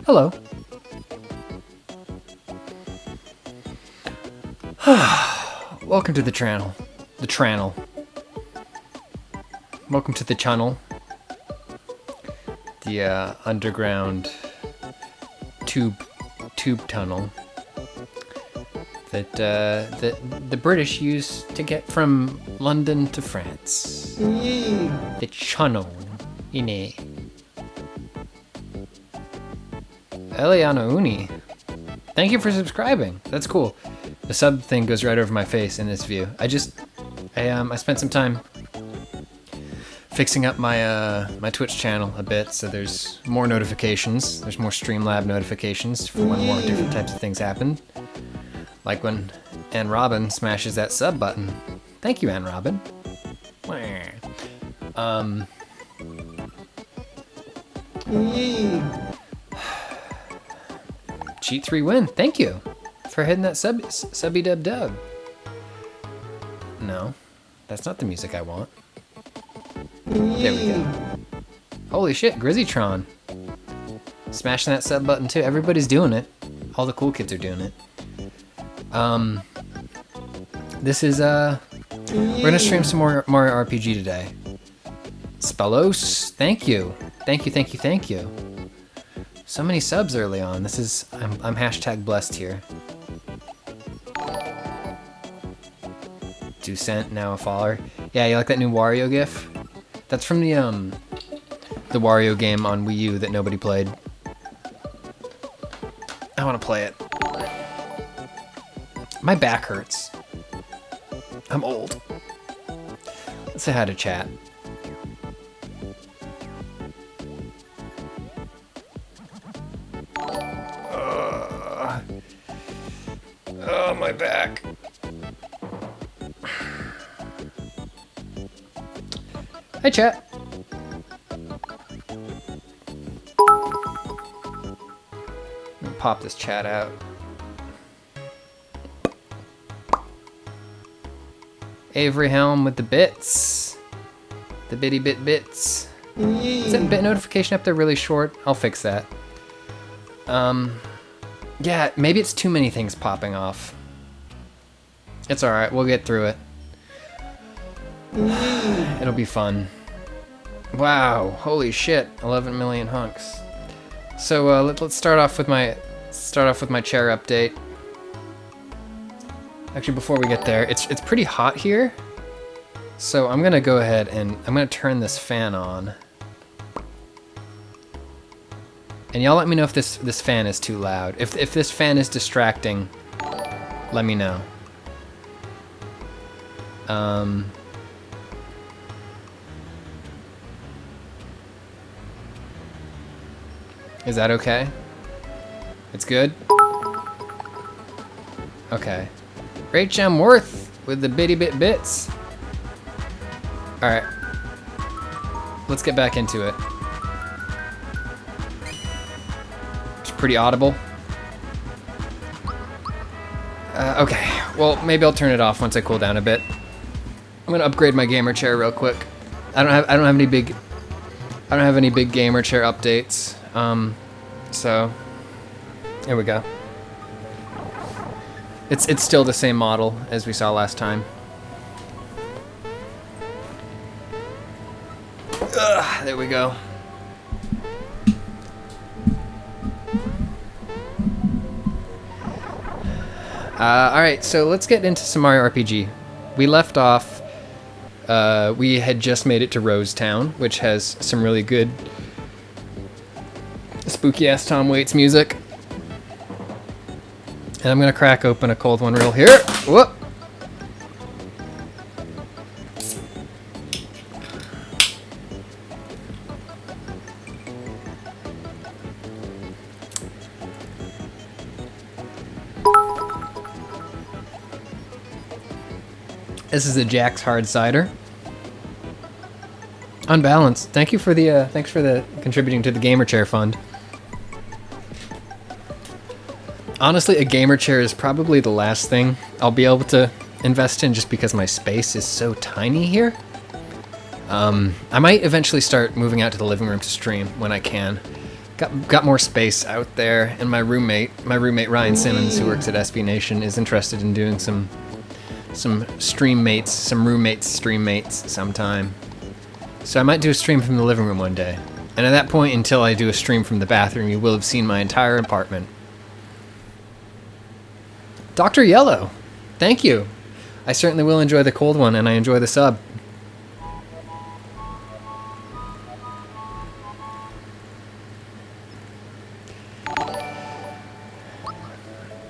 Hello. Welcome to the channel. The channel. Welcome to the channel. The underground tube tunnel that the British used to get from London to France. The channel, innit? Eliana Uni, thank you for subscribing. That's cool. The sub thing goes right over my face in this view. I spent some time fixing up my my Twitch channel a bit, so there's more notifications. There's more Streamlab notifications for when more different types of things happen. Like when Ann Robin smashes that sub button. Thank you, Ann Robin. Cheat 3 win. Thank you for hitting that subby dub. No, that's not the music I want. There we go. Holy shit, Grizzytron. Smashing that sub button too. Everybody's doing it. All the cool kids are doing it. This is, we're gonna stream some more Mario RPG today. Spellos, thank you. Thank you. So many subs early on. This is, I'm hashtag blessed here. Ducent, now a follower. Yeah, you like that new Wario gif? That's from the Wario game on Wii U that nobody played. I want to play it. My back hurts. I'm old. Let's say hi to chat. Oh, my back. Hi, chat. Let me pop this chat out. Avery Helm with the bits. The bitty bits. Is that bit notification up there really short? I'll fix that. Yeah, maybe it's too many things popping off. It's alright, we'll get through it. It'll be fun. Wow, holy shit, 11 million hunks. So let's start off with my chair update. Actually, before we get there, it's pretty hot here. So I'm gonna go ahead and I'm gonna turn this fan on. And y'all let me know if this fan is too loud. If this fan is distracting, let me know. Is that okay? It's good? Okay. Great Gem Worth with the bitty bits. Alright. Let's get back into it. It's pretty audible. Okay. Well, maybe I'll turn it off once I cool down a bit. I'm gonna upgrade my gamer chair real quick. I don't have any big gamer chair updates. So here we go. It's still the same model as we saw last time. There we go. Alright, so let's get into some Mario RPG. We left off, we had just made it to Rose Town, which has some really good spooky ass Tom Waits music. And I'm gonna crack open a cold one real here. Whoop! This is a Jack's Hard Cider. Unbalanced. Thanks for the contributing to the gamer chair fund. Honestly, a gamer chair is probably the last thing I'll be able to invest in just because my space is so tiny here. I might eventually start moving out to the living room to stream when I can. got more space out there, and my roommate Ryan Simmons, who works at SB Nation, is interested in doing some roommates stream mates sometime. So I might do a stream from the living room one day. And at that point, until I do a stream from the bathroom, you will have seen my entire apartment. Dr. Yellow, thank you. I certainly will enjoy the cold one, and I enjoy the sub.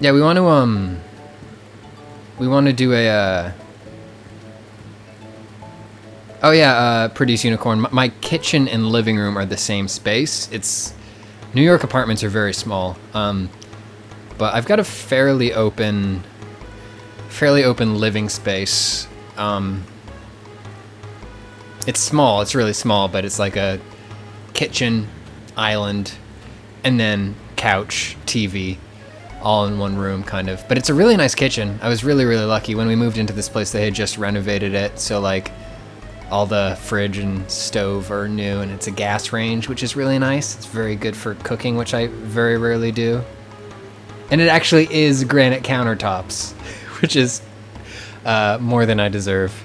Yeah, we want to do a, oh yeah, Produce Unicorn. My kitchen and living room are the same space. New York apartments are very small, but I've got a fairly open living space. It's small, it's really small, but it's like a kitchen, island, and then couch, TV, all in one room, kind of. But it's a really nice kitchen. I was really, really lucky. When we moved into this place, they had just renovated it, so like all the fridge and stove are new, and it's a gas range, which is really nice. It's very good for cooking, which I very rarely do. And it actually is granite countertops, which is more than I deserve.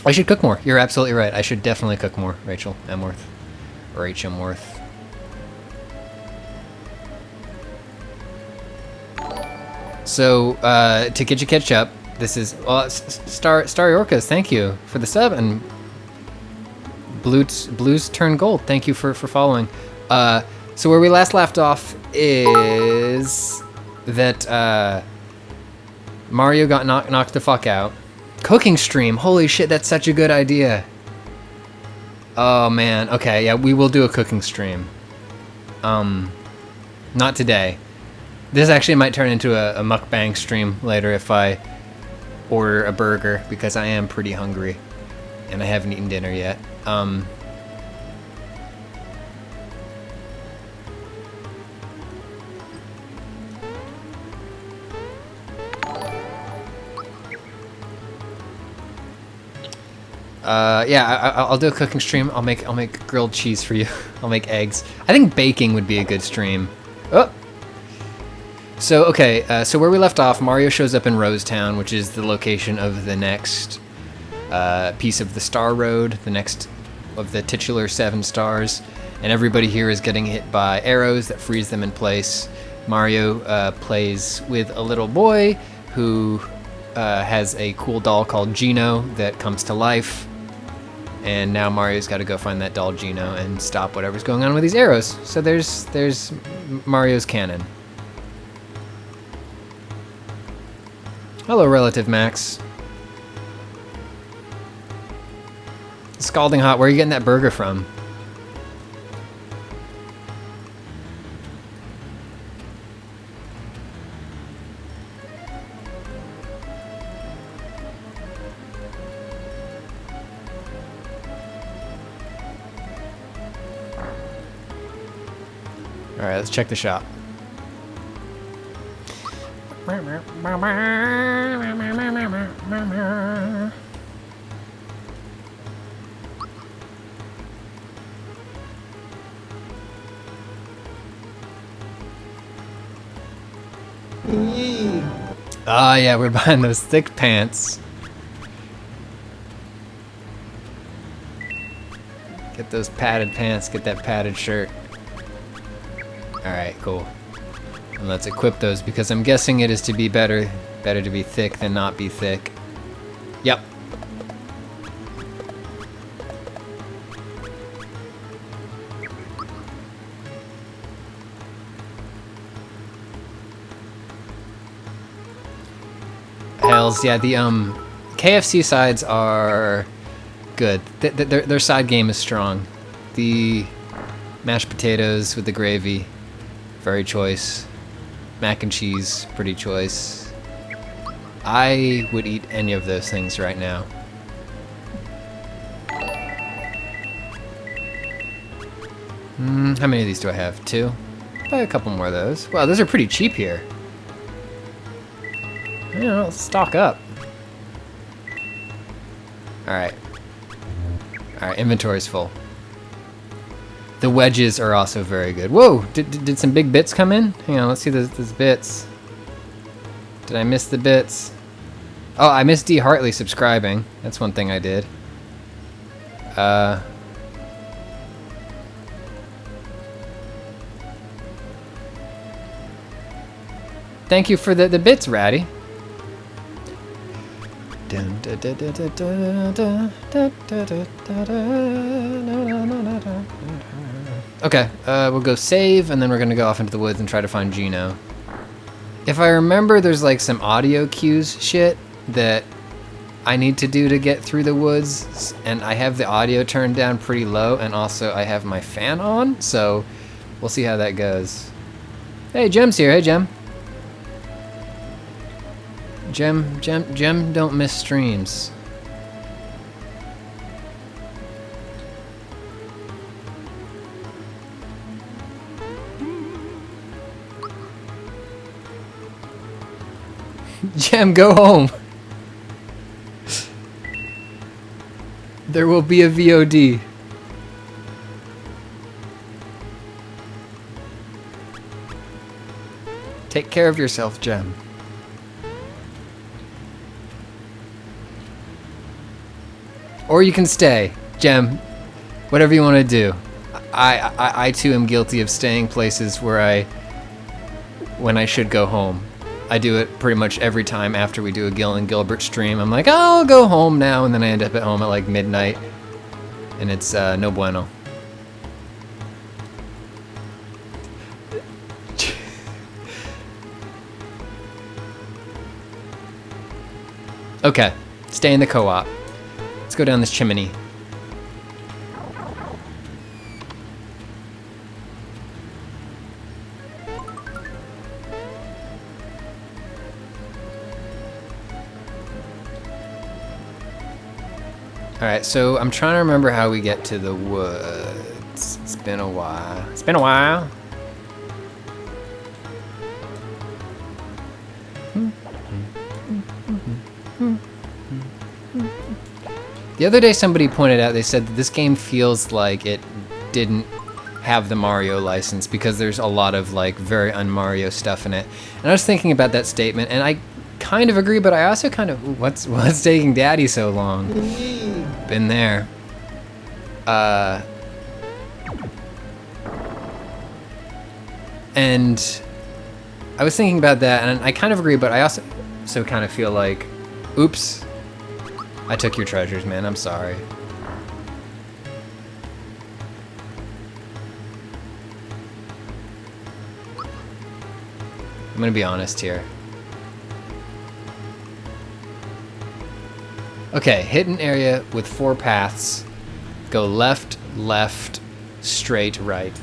I should cook more. You're absolutely right. I should definitely cook more, Rachel Emworth. Or H. Emworth. So, to get you catch up, this is Star Orcas. Thank you for the sub, and Blues Turn Gold. Thank you for following. So where we last left off is that Mario got knocked the fuck out. Cooking stream. Holy shit, that's such a good idea. Oh man. Okay, yeah, we will do a cooking stream. Not today. This actually might turn into a mukbang stream later if I order a burger, because I am pretty hungry and I haven't eaten dinner yet. Yeah, I'll do a cooking stream. I'll make grilled cheese for you. I'll make eggs. I think baking would be a good stream. Oh. So okay, so where we left off, Mario shows up in Rosetown, which is the location of the next piece of the Star Road, the next of the titular 7 stars, and everybody here is getting hit by arrows that freeze them in place. Mario plays with a little boy who has a cool doll called Gino that comes to life. And now Mario's got to go find that doll Gino and stop whatever's going on with these arrows. So there's Mario's canon. Hello, Relative Max. Scalding hot. Where are you getting that burger from? Alright, let's check the shop. Ah, yeah, we're buying those thick pants. Get those padded pants, get that padded shirt. Alright, cool. And let's equip those, because I'm guessing it is to be better to be thick than not be thick. Yep. Hells, yeah, the KFC sides are good. Their side game is strong. The mashed potatoes with the gravy, very choice. Mac and cheese, pretty choice. I would eat any of those things right now. How many of these do I have? 2? Buy a couple more of those. Wow, those are pretty cheap here. You know, stock up. Alright. Alright, inventory's full. The wedges are also very good. Whoa! Did some big bits come in? Hang on, let's see those bits. Did I miss the bits? Oh, I missed D. Hartley subscribing. That's one thing I did. Thank you for the bits, Ratty. Okay, we'll go save, and then we're gonna go off into the woods and try to find Gino. If I remember, there's like some audio cues shit that I need to do to get through the woods, and I have the audio turned down pretty low, and also I have my fan on, so we'll see how that goes. Hey, Jem's here. Hey, Jem. Jem don't miss streams. Jem, go home. There will be a VOD. Take care of yourself, Jem. Or you can stay, Jem. Whatever you want to do. I too am guilty of staying places where when I should go home. I do it pretty much every time after we do a Gil and Gilbert stream. I'm like, oh, I'll go home now, and then I end up at home at like midnight, and it's no bueno. Okay, stay in the co-op. Let's go down this chimney. Alright, so I'm trying to remember how we get to the woods. It's been a while. It's been a while. The other day somebody pointed out, they said that this game feels like it didn't have the Mario license because there's a lot of like very un-Mario stuff in it. And I was thinking about that statement, and I kind of agree, but I also kind of, what's taking Daddy so long? Been there. And I was thinking about that, and I kind of agree, but I also kind of feel like, oops, I took your treasures, man. I'm sorry. I'm gonna be honest here. Okay, hit an area with 4 paths. Go left, left, straight, right.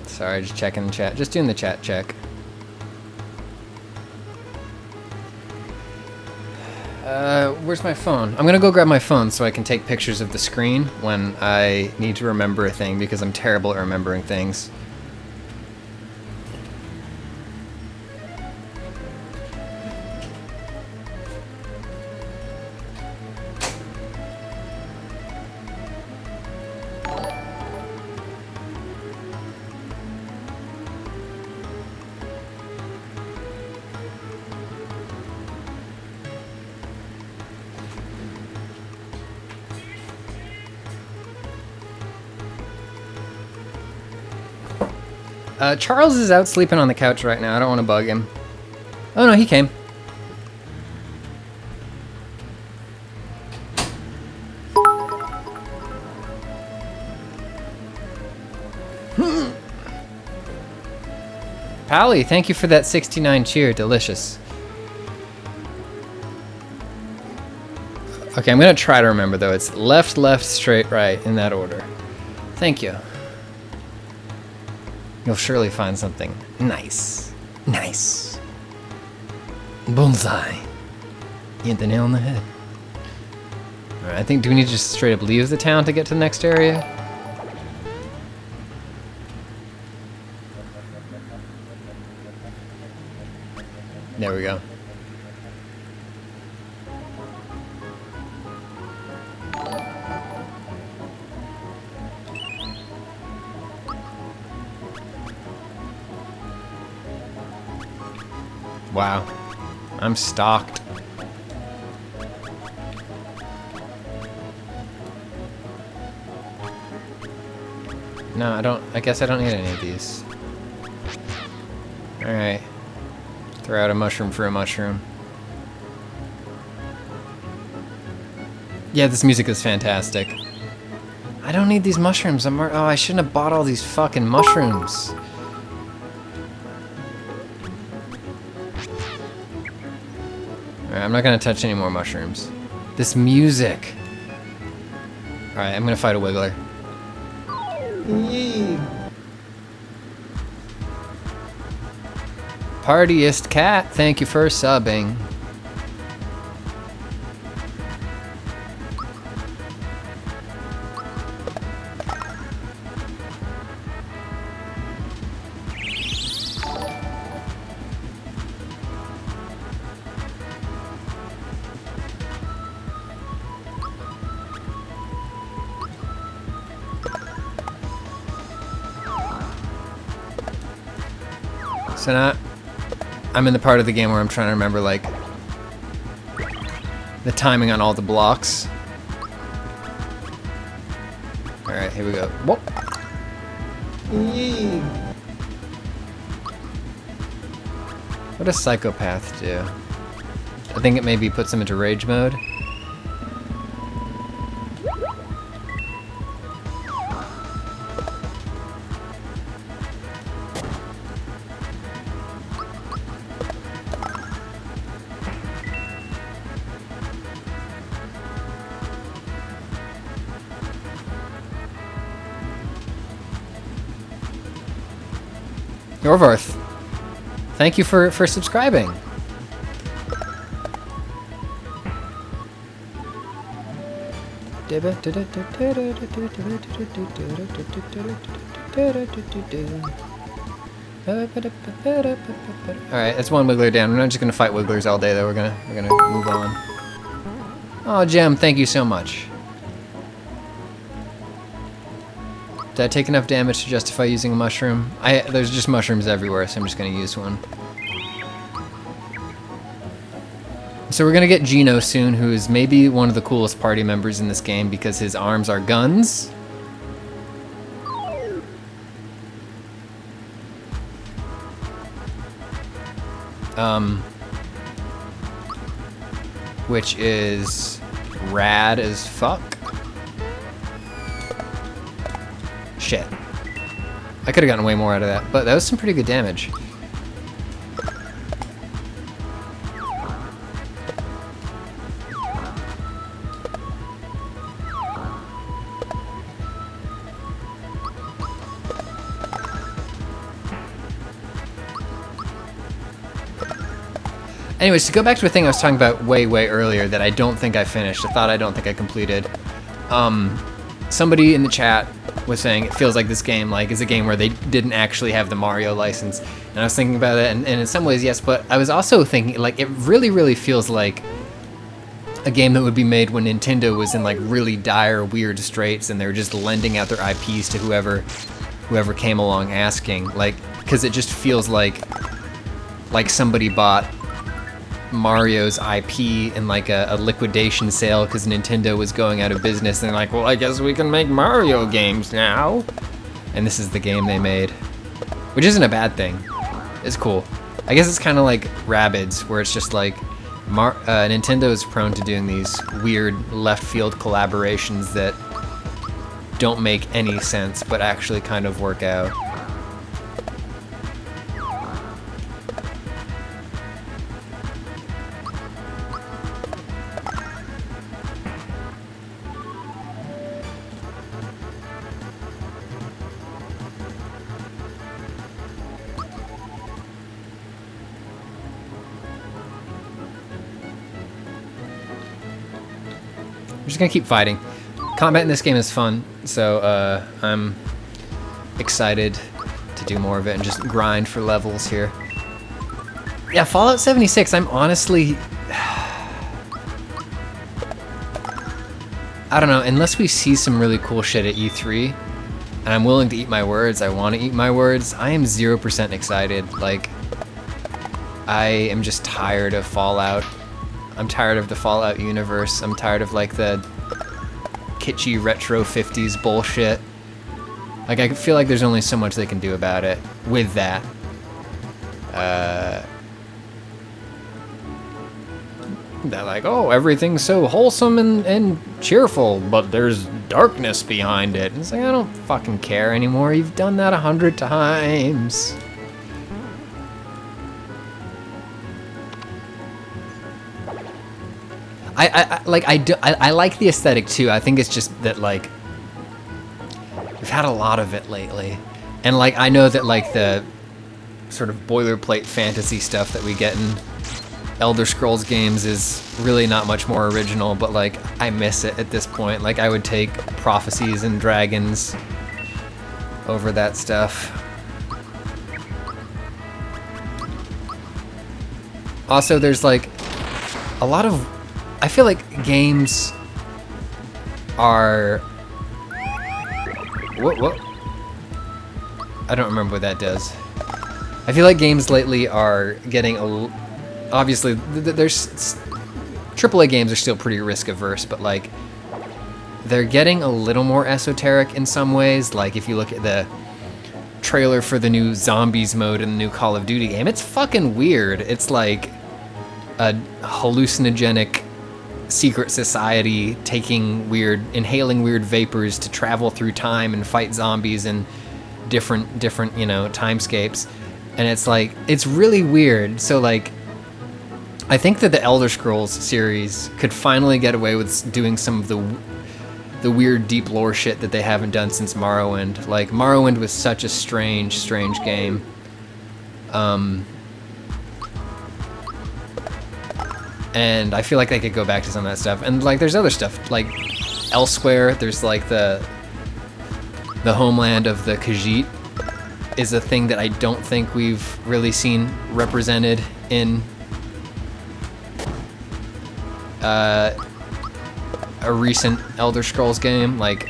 Sorry, just checking the chat. Just doing the chat check. Where's my phone? I'm gonna go grab my phone so I can take pictures of the screen when I need to remember a thing, because I'm terrible at remembering things. Charles is out sleeping on the couch right now. I don't want to bug him. Oh no, he came. Pally, thank you for that 69 cheer. Delicious. Okay, I'm gonna try to remember though. It's left, left, straight, right in that order. Thank you. I'm You'll surely find something nice. Nice. Bullseye. You hit the nail on the head. Alright, I think, do we need to just straight up leave the town to get to the next area? There we go. Wow. I'm stocked. No, I guess I don't need any of these. Alright. Throw out a mushroom for a mushroom. Yeah, this music is fantastic. I don't need these mushrooms. Oh, I shouldn't have bought all these fucking mushrooms. Alright, I'm not gonna touch any more mushrooms. This music. Alright, I'm gonna fight a Wiggler. Partyist Cat, thank you for subbing. So now I'm in the part of the game where I'm trying to remember, like, the timing on all the blocks. Alright, here we go. Whoop. What does Psychopath do? I think it maybe puts him into rage mode. Yorvarth, thank you for subscribing. Alright, that's one Wiggler down. We're not just gonna fight Wigglers all day though, we're gonna move on. Oh, Gem, thank you so much. Did I take enough damage to justify using a mushroom? There's just mushrooms everywhere, so I'm just gonna use one. So we're gonna get Geno soon, who is maybe one of the coolest party members in this game because his arms are guns. Which is rad as fuck. Shit. I could have gotten way more out of that, but that was some pretty good damage. Anyways, to go back to a thing I was talking about way earlier that I don't think I finished, I don't think I completed. Somebody in the chat was saying it feels like this game is a game where they didn't actually have the Mario license. And I was thinking about it, and in some ways, yes, but I was also thinking, it really feels like a game that would be made when Nintendo was in, really dire, weird straits, and they were just lending out their IPs to whoever came along asking. Because it just feels like somebody bought Mario's IP in a liquidation sale because Nintendo was going out of business, and they're like, well, I guess we can make Mario games now. And this is the game they made, which isn't a bad thing. It's cool. I guess it's kind of like Rabbids, where it's just Nintendo is prone to doing these weird left field collaborations that don't make any sense but actually kind of work out. We're just gonna keep fighting. Combat in this game is fun, so I'm excited to do more of it and just grind for levels here. Yeah, Fallout 76, I'm honestly... I don't know, unless we see some really cool shit at E3, and I'm willing to eat my words, I want to eat my words, I am 0% excited. Like, I am just tired of Fallout. I'm tired of the Fallout universe. I'm tired of, like, the kitschy retro 50s bullshit. Like, I feel like there's only so much they can do about it with that. They're like, oh, everything's so wholesome and cheerful, but there's darkness behind it. And it's like, I don't fucking care anymore. You've done that 100 times. I like the aesthetic too. I think it's just that, like, we've had a lot of it lately. And, like, I know that, like, the sort of boilerplate fantasy stuff that we get in Elder Scrolls games is really not much more original, but, like, I miss it at this point. Like, I would take Prophecies and Dragons over that stuff. Also, there's, like, a lot of... I feel like games are... What? I don't remember what that does. I feel like games lately are getting obviously, there's AAA games are still pretty risk averse, but, like, they're getting a little more esoteric in some ways. Like, if you look at the trailer for the new Zombies mode in the new Call of Duty game, it's fucking weird. It's like a hallucinogenic secret society inhaling weird vapors to travel through time and fight zombies in different, you know, timescapes. And it's like, it's really weird. So, like, I think that the Elder Scrolls series could finally get away with doing some of the weird deep lore shit that they haven't done since Morrowind. Like, Morrowind was such a strange game. And I feel like they could go back to some of that stuff. And, like, there's other stuff, like Elsewhere, there's, like, the homeland of the Khajiit is a thing that I don't think we've really seen represented in a recent Elder Scrolls game. Like,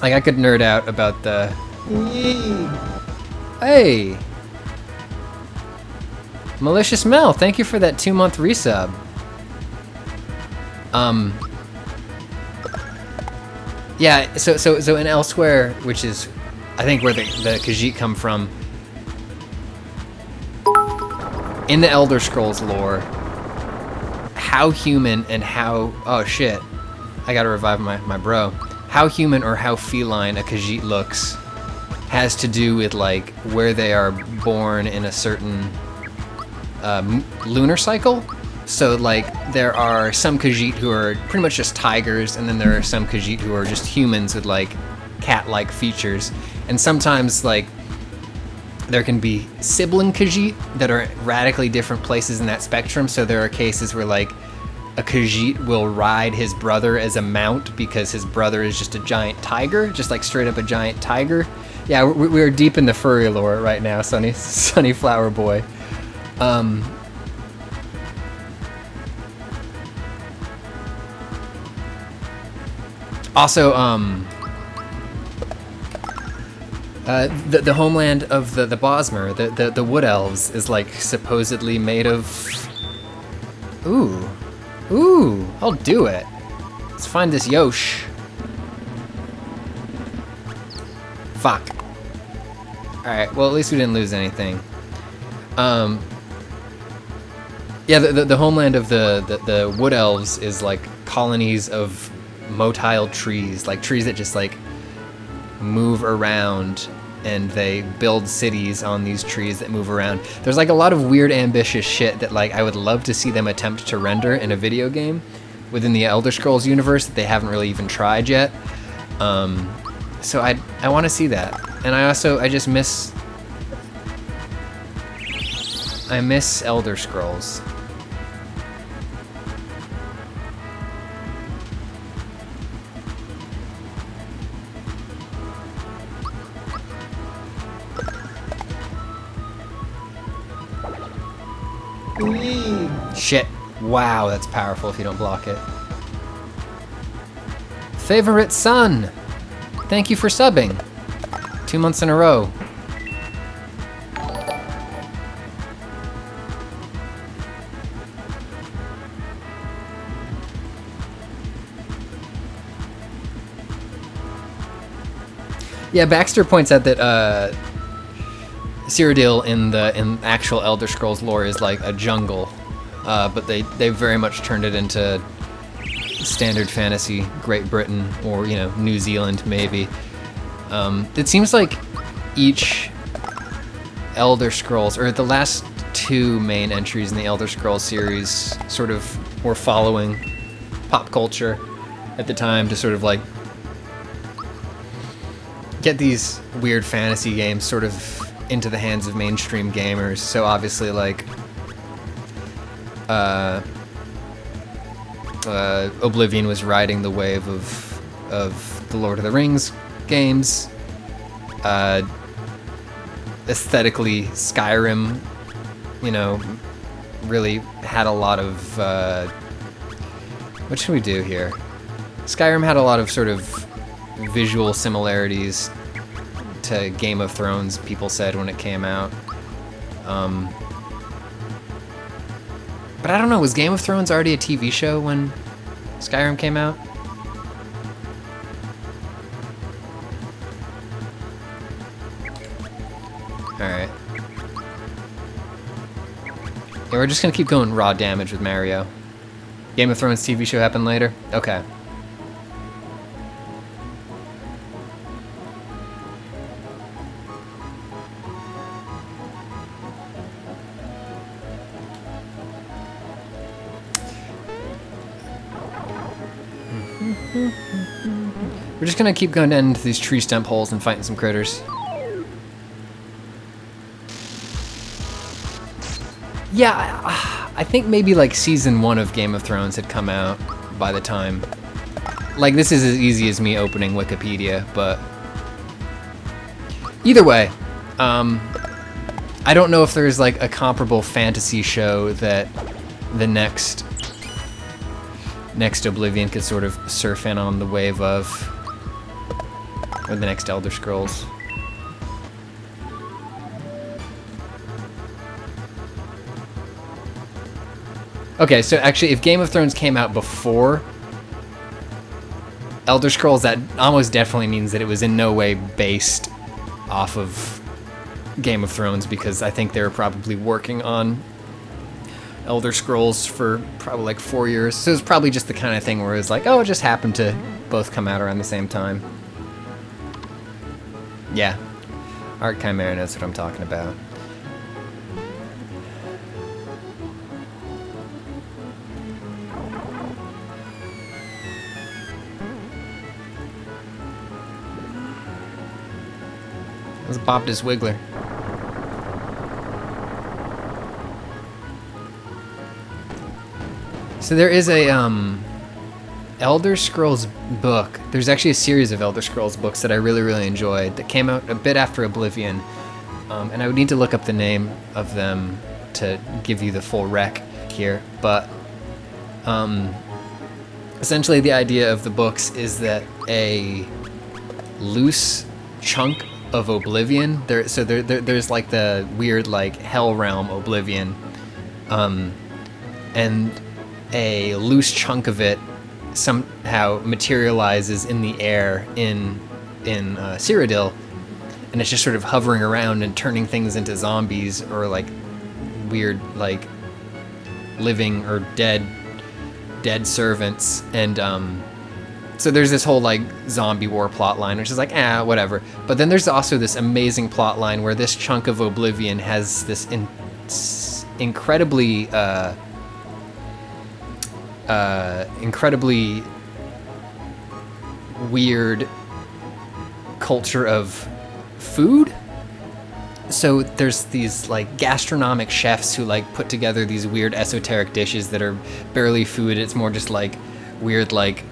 I could nerd out about the... Hey! Malicious Mel, thank you for that 2-month resub. Yeah, so in Elsewhere, which is, I think, where the Khajiit come from, in the Elder Scrolls lore, how human and how... Oh, shit. I gotta revive my bro. How human or how feline a Khajiit looks has to do with, like, where they are born in a certain lunar cycle. So, like, there are some Khajiit who are pretty much just tigers, and then there are some Khajiit who are just humans with, like, cat-like features. And sometimes, like, there can be sibling Khajiit that are at radically different places in that spectrum. So there are cases where, like, a Khajiit will ride his brother as a mount because his brother is just a giant tiger, just like straight up a giant tiger. Yeah, we're deep in the furry lore right now, Sunny Flower Boy. Also, the homeland of the Bosmer, the Wood Elves, is, like, supposedly made of... Ooh, I'll do it. Let's find this Yosh. Fuck. Alright, well, at least we didn't lose anything. Yeah, the homeland of the Wood Elves is, like, colonies of motile trees, like trees that just, like, move around, and they build cities on these trees that move around. There's, like, a lot of weird, ambitious shit that, like, I would love to see them attempt to render in a video game within the Elder Scrolls universe that they haven't really even tried yet. So I want to see that. And I just miss... I miss Elder Scrolls. Shit. Wow, that's powerful if you don't block it. Favorite son! Thank you for subbing. 2 months in a row. Yeah, Baxter points out that Cyrodiil in actual Elder Scrolls lore is like a jungle, but they very much turned it into standard fantasy Great Britain or, you know, New Zealand maybe. It seems like each Elder Scrolls, or the last two main entries in the Elder Scrolls series, sort of were following pop culture at the time to sort of like get these weird fantasy games sort of into the hands of mainstream gamers. So obviously, like, Oblivion was riding the wave of the Lord of the Rings games. Aesthetically, Skyrim, you know, really had a lot of, what should we do here? Skyrim had a lot of sort of visual similarities to Game of Thrones, people said when it came out. But I don't know, was Game of Thrones already a TV show when Skyrim came out? Alright. Yeah, we're just gonna keep going raw damage with Mario. Game of Thrones TV show happened later? Okay. We're just gonna keep going into these tree stump holes and fighting some critters. Yeah, I think maybe like season 1 of Game of Thrones had come out by the time. Like, this is as easy as me opening Wikipedia, but either way, I don't know if there's like a comparable fantasy show that the next Oblivion could sort of surf in on the wave of, or the next Elder Scrolls. Okay, so actually, if Game of Thrones came out before Elder Scrolls, that almost definitely means that it was in no way based off of Game of Thrones, because I think they were probably working on Elder Scrolls for probably like 4 years. So it was probably just the kind of thing where it was like, oh, it just happened to both come out around the same time. Yeah, Art Chimera knows what I'm talking about. Let's bop this Wiggler. So there is a Elder Scrolls book. There's actually a series of Elder Scrolls books that I really, really enjoyed that came out a bit after Oblivion. And I would need to look up the name of them to give you the full rec here. But essentially the idea of the books is that a loose chunk of Oblivion, there's like the weird like hell realm Oblivion, and a loose chunk of it somehow materializes in the air in Cyrodiil, and it's just sort of hovering around and turning things into zombies or like weird like living or dead servants. And so there's this whole like zombie war plot line, which is like, whatever. But then there's also this amazing plot line where this chunk of Oblivion has this incredibly weird culture of food. So there's these like gastronomic chefs who like put together these weird esoteric dishes that are barely food. It's more just like weird, like,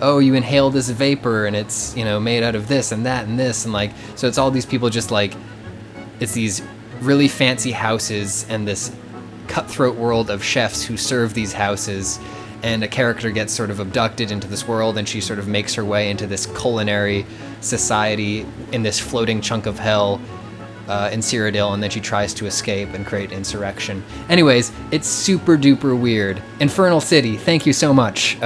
oh, you inhale this vapor and it's, you know, made out of this and that and this, and like, so it's all these people just like, it's these really fancy houses and this cutthroat world of chefs who serve these houses, and a character gets sort of abducted into this world, and she sort of makes her way into this culinary society in this floating chunk of hell in Cyrodiil, and then she tries to escape and create insurrection. Anyways, it's super duper weird. Infernal City, thank you so much.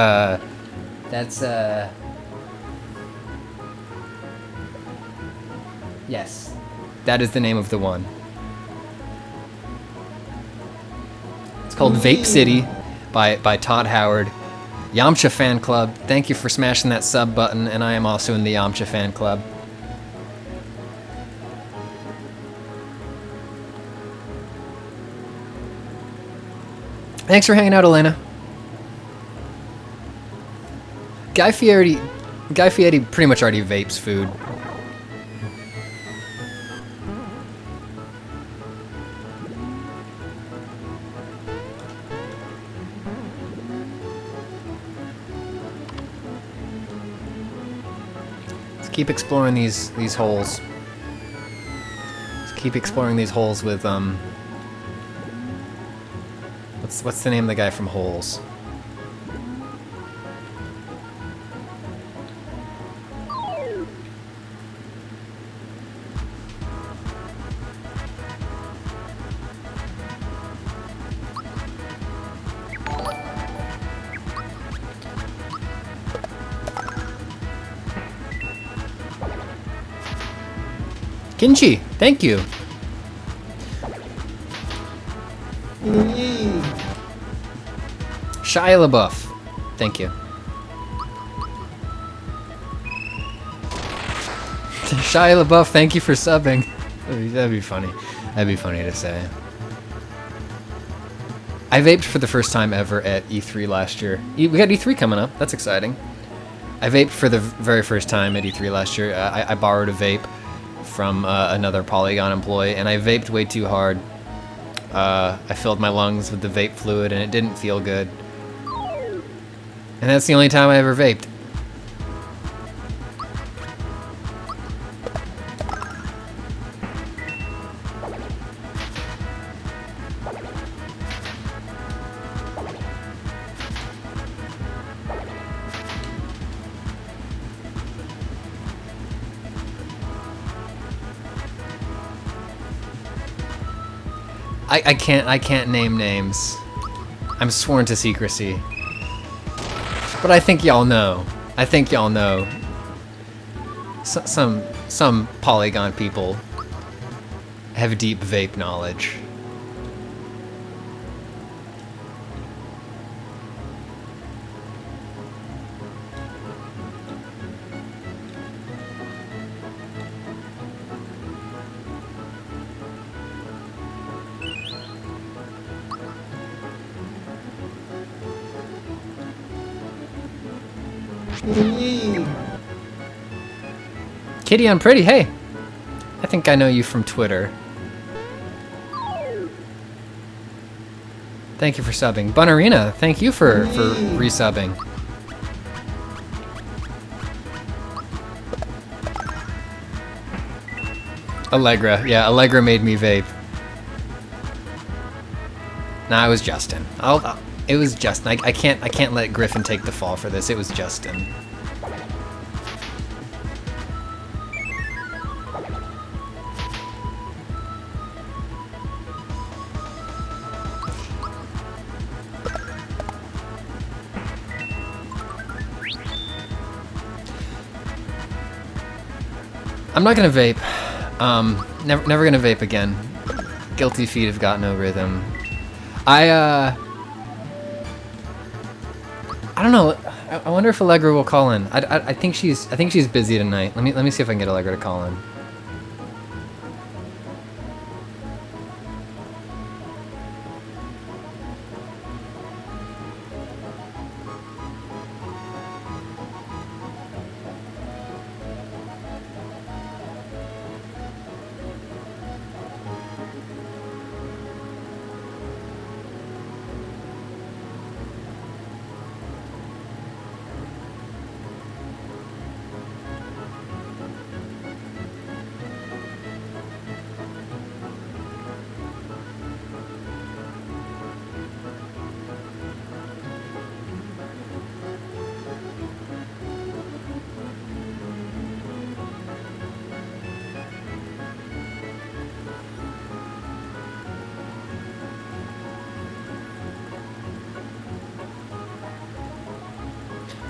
Yes, that is the name of the one. It's called Vape City by Todd Howard. Yamcha Fan Club, thank you for smashing that sub button, and I am also in the Yamcha Fan Club. Thanks for hanging out, Elena. Guy Fieri pretty much already vapes food. Let's keep exploring these holes. Let's keep exploring these holes with What's the name of the guy from Holes? Kinchi, thank you. Shia LaBeouf, thank you. Shia LaBeouf, thank you for subbing. That'd be funny. That'd be funny to say. I vaped for the first time ever at E3 last year. We got E3 coming up. That's exciting. I vaped for the very first time at E3 last year. I borrowed a vape from another Polygon employee, and I vaped way too hard. I filled my lungs with the vape fluid, and it didn't feel good. And that's the only time I ever vaped. I can't name names. I'm sworn to secrecy. But I think y'all know. I think y'all know. Some Polygon people have deep vape knowledge. Kitty on Pretty, hey! I think I know you from Twitter. Thank you for subbing. Bunarina, thank you for resubbing. Allegra, yeah, Allegra made me vape. Nah, it was Justin. It was Justin. I can't let Griffin take the fall for this. It was Justin. I'm not gonna vape. Never gonna vape again. Guilty feet have got no rhythm. I don't know. I wonder if Allegra will call in. I think she's busy tonight. Let me see if I can get Allegra to call in.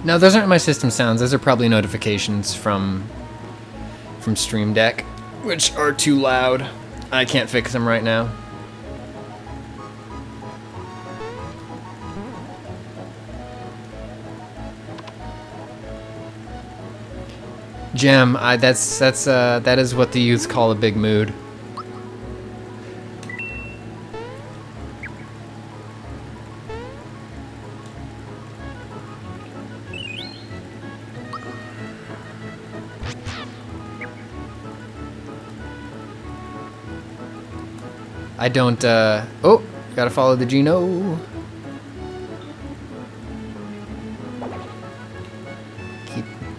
No, those aren't my system sounds. Those are probably notifications from Stream Deck, which are too loud. I can't fix them right now. Gem, that is what the youths call a big mood. I don't, oh, gotta follow the Geno.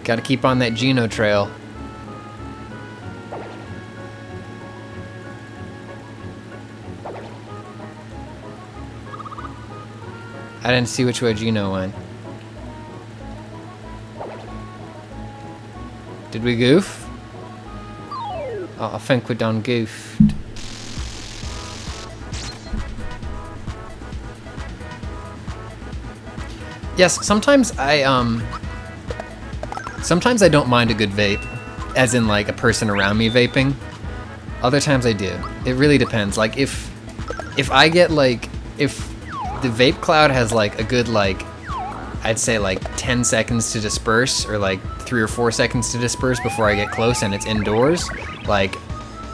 Gotta keep on that Geno trail. I didn't see which way Geno went. Did we goof? Oh, I think we done goofed. Yes, sometimes I don't mind a good vape, as in like a person around me vaping. Other times I do. It really depends. Like if I get like, if the vape cloud has like a good like, I'd say like 10 seconds to disperse, or like 3 or 4 seconds to disperse before I get close, and it's indoors, like,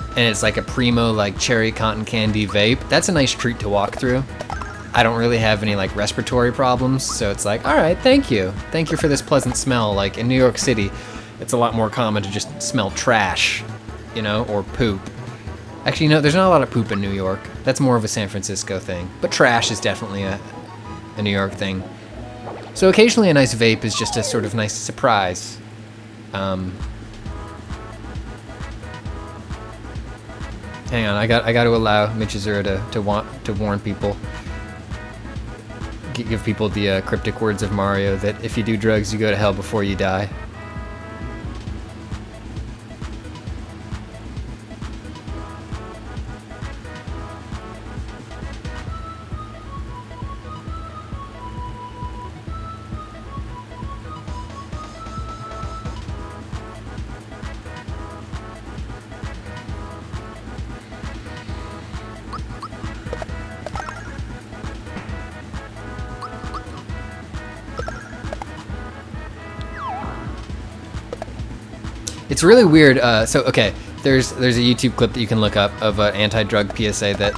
and it's like a primo like cherry cotton candy vape, that's a nice treat to walk through. I don't really have any like respiratory problems, so it's like, all right, thank you for this pleasant smell. Like in New York City, it's a lot more common to just smell trash, you know, or poop. Actually, no, there's not a lot of poop in New York. That's more of a San Francisco thing, but trash is definitely a New York thing. So occasionally a nice vape is just a sort of nice surprise. Hang on, I got to allow Michizuru to warn people. Give people the cryptic words of Mario that if you do drugs, you go to hell before you die. It's really weird. So okay, there's a YouTube clip that you can look up of an anti-drug PSA that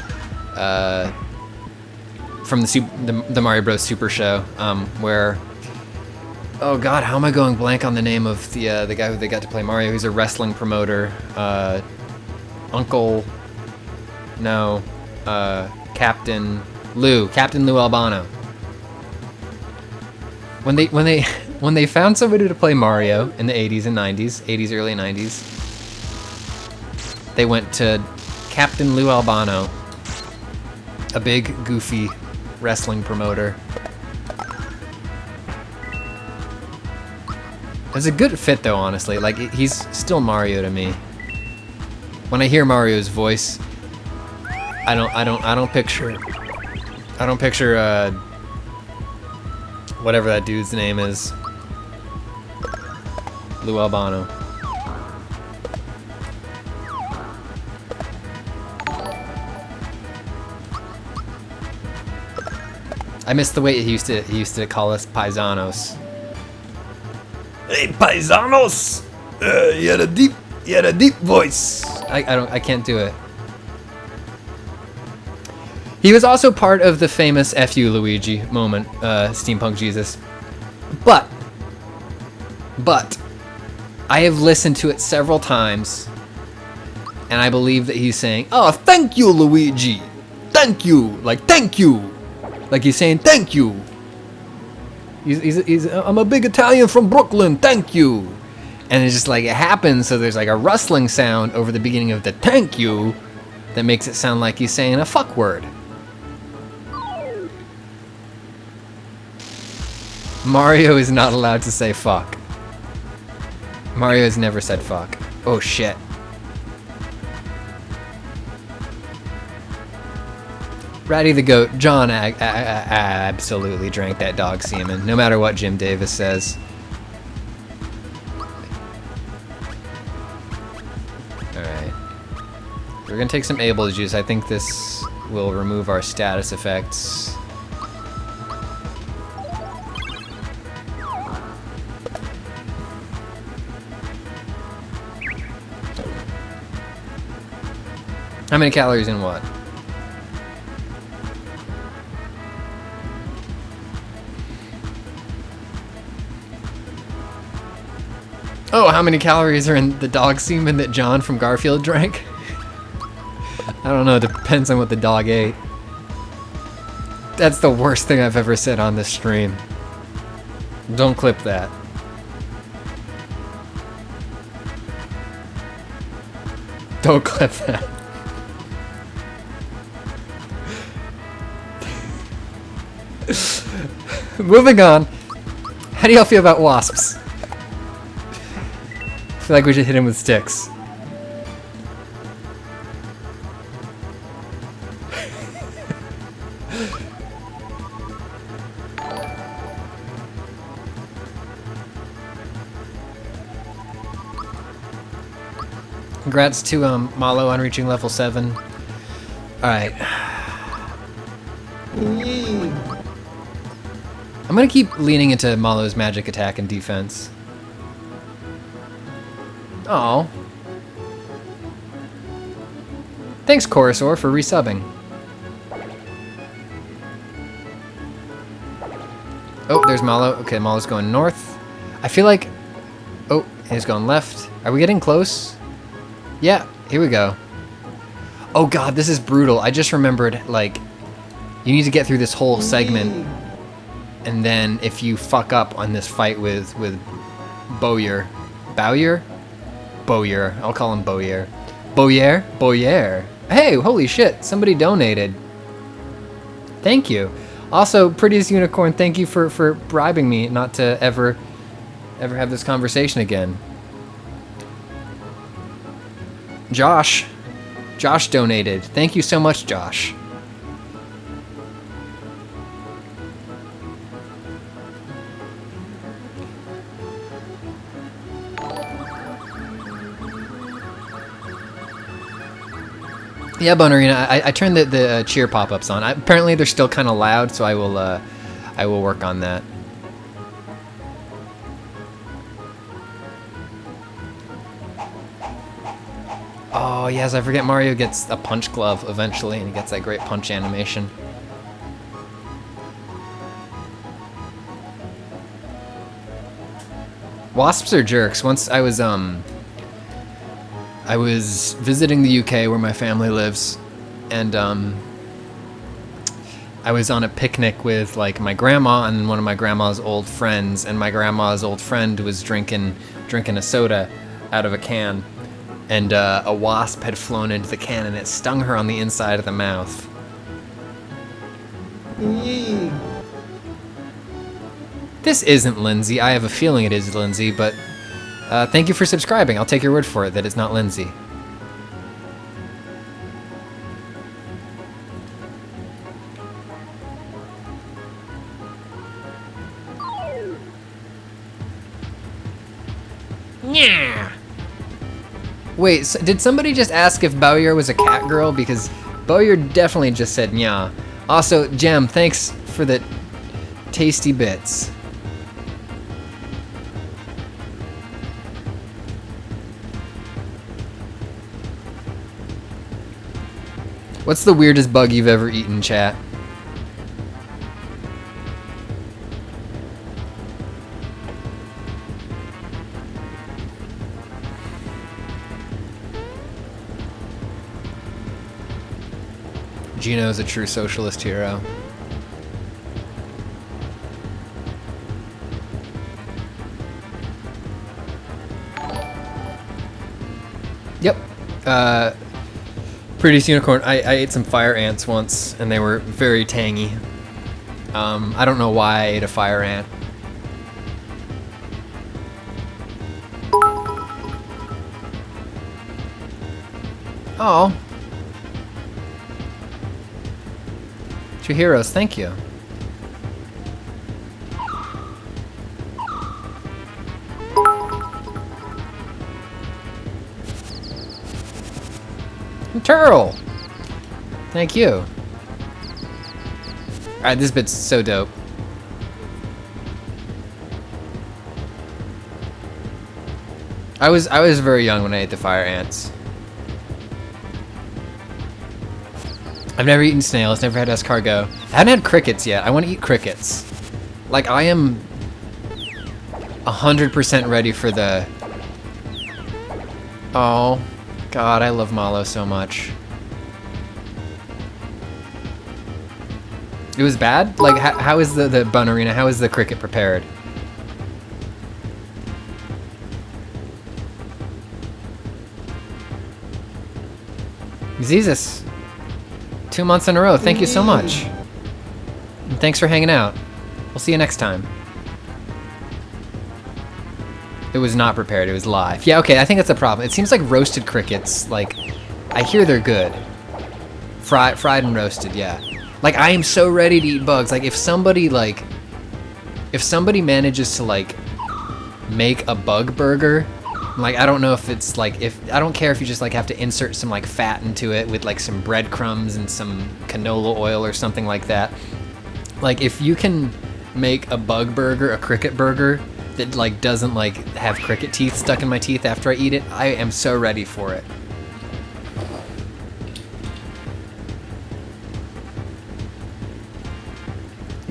from the Mario Bros. Super Show, where, oh god, how am I going blank on the name of the guy who they got to play Mario? He's a wrestling promoter. Captain Lou Albano. When they found somebody to play Mario in the 80s and 90s, early 90s, they went to Captain Lou Albano, a big, goofy wrestling promoter. It's a good fit though, honestly. Like, he's still Mario to me. When I hear Mario's voice, I don't picture whatever that dude's name is. Lou Albano. I miss the way he used to call us paisanos. Hey paisanos! You had a deep voice. I can't do it. He was also part of the famous "F you, Luigi" moment, Steampunk Jesus. But I have listened to it several times, and I believe that he's saying, "Oh, thank you, Luigi. Thank you. Like, thank you." Like he's saying, "Thank you." He's I'm a big Italian from Brooklyn. Thank you. And it's just like it happens, so there's like a rustling sound over the beginning of the "thank you" that makes it sound like he's saying a fuck word. Mario is not allowed to say fuck. Mario has never said fuck. Oh shit. Ratty the Goat, John absolutely drank that dog semen, no matter what Jim Davis says. Alright. We're gonna take some Able juice. I think this will remove our status effects. How many calories in what? Oh, how many calories are in the dog semen that John from Garfield drank? I don't know, it depends on what the dog ate. That's the worst thing I've ever said on this stream. Don't clip that. Don't clip that. Moving on. How do y'all feel about wasps? I feel like we should hit him with sticks. Congrats to Malo on reaching level 7. Alright. I'm gonna keep leaning into Malo's magic attack and defense. Oh. Thanks, Corusor, for resubbing. Oh, there's Malo. Okay, Malo's going north. I feel like... Oh, he's going left. Are we getting close? Yeah, here we go. Oh god, this is brutal. I just remembered, like, you need to get through this whole segment, and then if you fuck up on this fight with Bowyer... Bowyer? Bowyer. I'll call him Bowyer. Bowyer? Bowyer. Hey, holy shit, somebody donated. Thank you. Also, Prettiest Unicorn, thank you for bribing me not to ever have this conversation again. Josh donated. Thank you so much, Josh. Yeah, Bonarina, I turned the cheer pop-ups on. Apparently they're still kind of loud, so I will work on that. Oh yes, I forget Mario gets a punch glove eventually, and he gets that great punch animation. Wasps are jerks. Once I was visiting the UK where my family lives, and I was on a picnic with like my grandma and one of my grandma's old friends, and my grandma's old friend was drinking a soda out of a can, and a wasp had flown into the can and it stung her on the inside of the mouth. This isn't Lindsay. I have a feeling it is Lindsay, but thank you for subscribing. I'll take your word for it that it's not Lindsay. Yeah. Wait, so did somebody just ask if Bowyer was a cat girl? Because Bowyer definitely just said nya. Also, Jem, thanks for the tasty bits. What's the weirdest bug you've ever eaten, chat? Gino's a true socialist hero. Yep. Prettiest Unicorn. I ate some fire ants once, and they were very tangy. I don't know why I ate a fire ant. Oh. 2 heroes, thank you. Turtle! Thank you. Alright, this bit's so dope. I was very young when I ate the fire ants. I've never eaten snails, never had escargot. I haven't had crickets yet. I want to eat crickets. Like, I am 100% ready for the... Oh, God, I love Malo so much. It was bad? Like, how is the bun arena, how is the cricket prepared? Jesus. 2 months in a row, thank you so much. And thanks for hanging out. We'll see you next time. It was not prepared, it was live. Yeah, okay, I think that's a problem. It seems like roasted crickets, like, I hear they're good. Fried and roasted, yeah. Like, I am so ready to eat bugs. Like, if somebody manages to, like, make a bug burger, like, I don't know if it's, like, I don't care if you just, like, have to insert some, like, fat into it with, like, some breadcrumbs and some canola oil or something like that. Like, if you can make a bug burger, a cricket burger, that, like, doesn't, like, have cricket teeth stuck in my teeth after I eat it, I am so ready for it.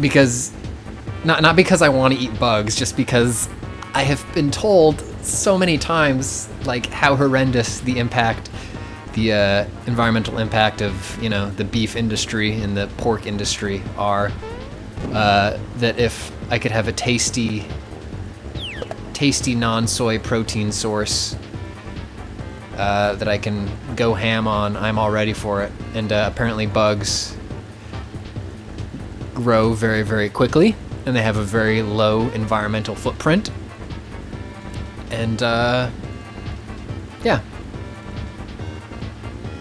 Because, not because I want to eat bugs, just because I have been told so many times, like, how horrendous the impact, the environmental impact of, you know, the beef industry and the pork industry are, that if I could have a tasty non-soy protein source that I can go ham on, I'm all ready for it. And apparently bugs grow very, very quickly, and they have a very low environmental footprint. And, yeah.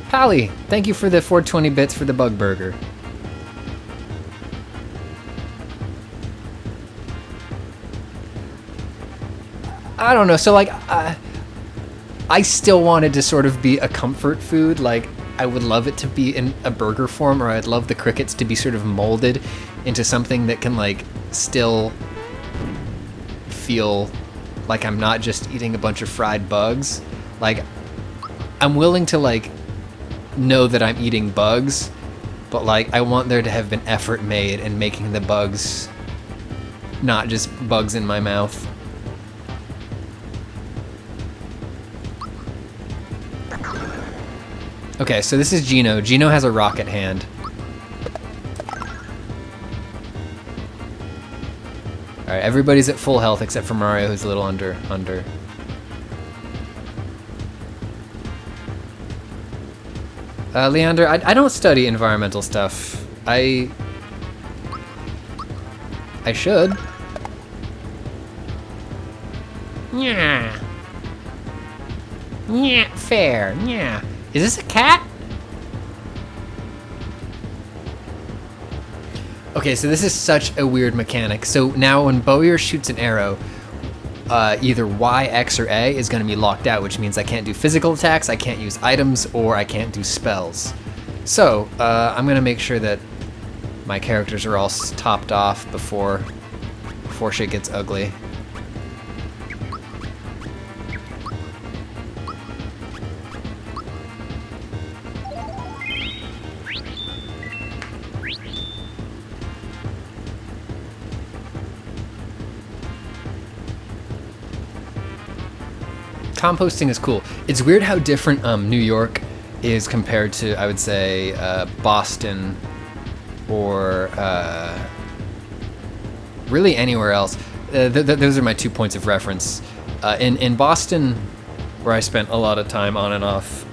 Pally, thank you for the 420 bits for the bug burger. I don't know, so, like, I still wanted to sort of be a comfort food. Like, I would love it to be in a burger form, or I'd love the crickets to be sort of molded into something that can, like, still feel like I'm not just eating a bunch of fried bugs. Like, I'm willing to, like, know that I'm eating bugs, but, like, I want there to have been effort made in making the bugs not just bugs in my mouth. Okay, so this is Gino. Gino has a rocket hand. Alright, everybody's at full health except for Mario, who's a little under. Leander, I don't study environmental stuff. I should. Yeah. Yeah, fair. Yeah. Is this a cat? Okay, so this is such a weird mechanic. So now when Bowyer shoots an arrow, either Y, X, or A is going to be locked out, which means I can't do physical attacks, I can't use items, or I can't do spells. So, I'm going to make sure that my characters are all topped off before shit gets ugly. Composting is cool. It's weird how different New York is compared to, I would say, Boston or really anywhere else. Those are my 2 points of reference. In Boston, where I spent a lot of time on and off,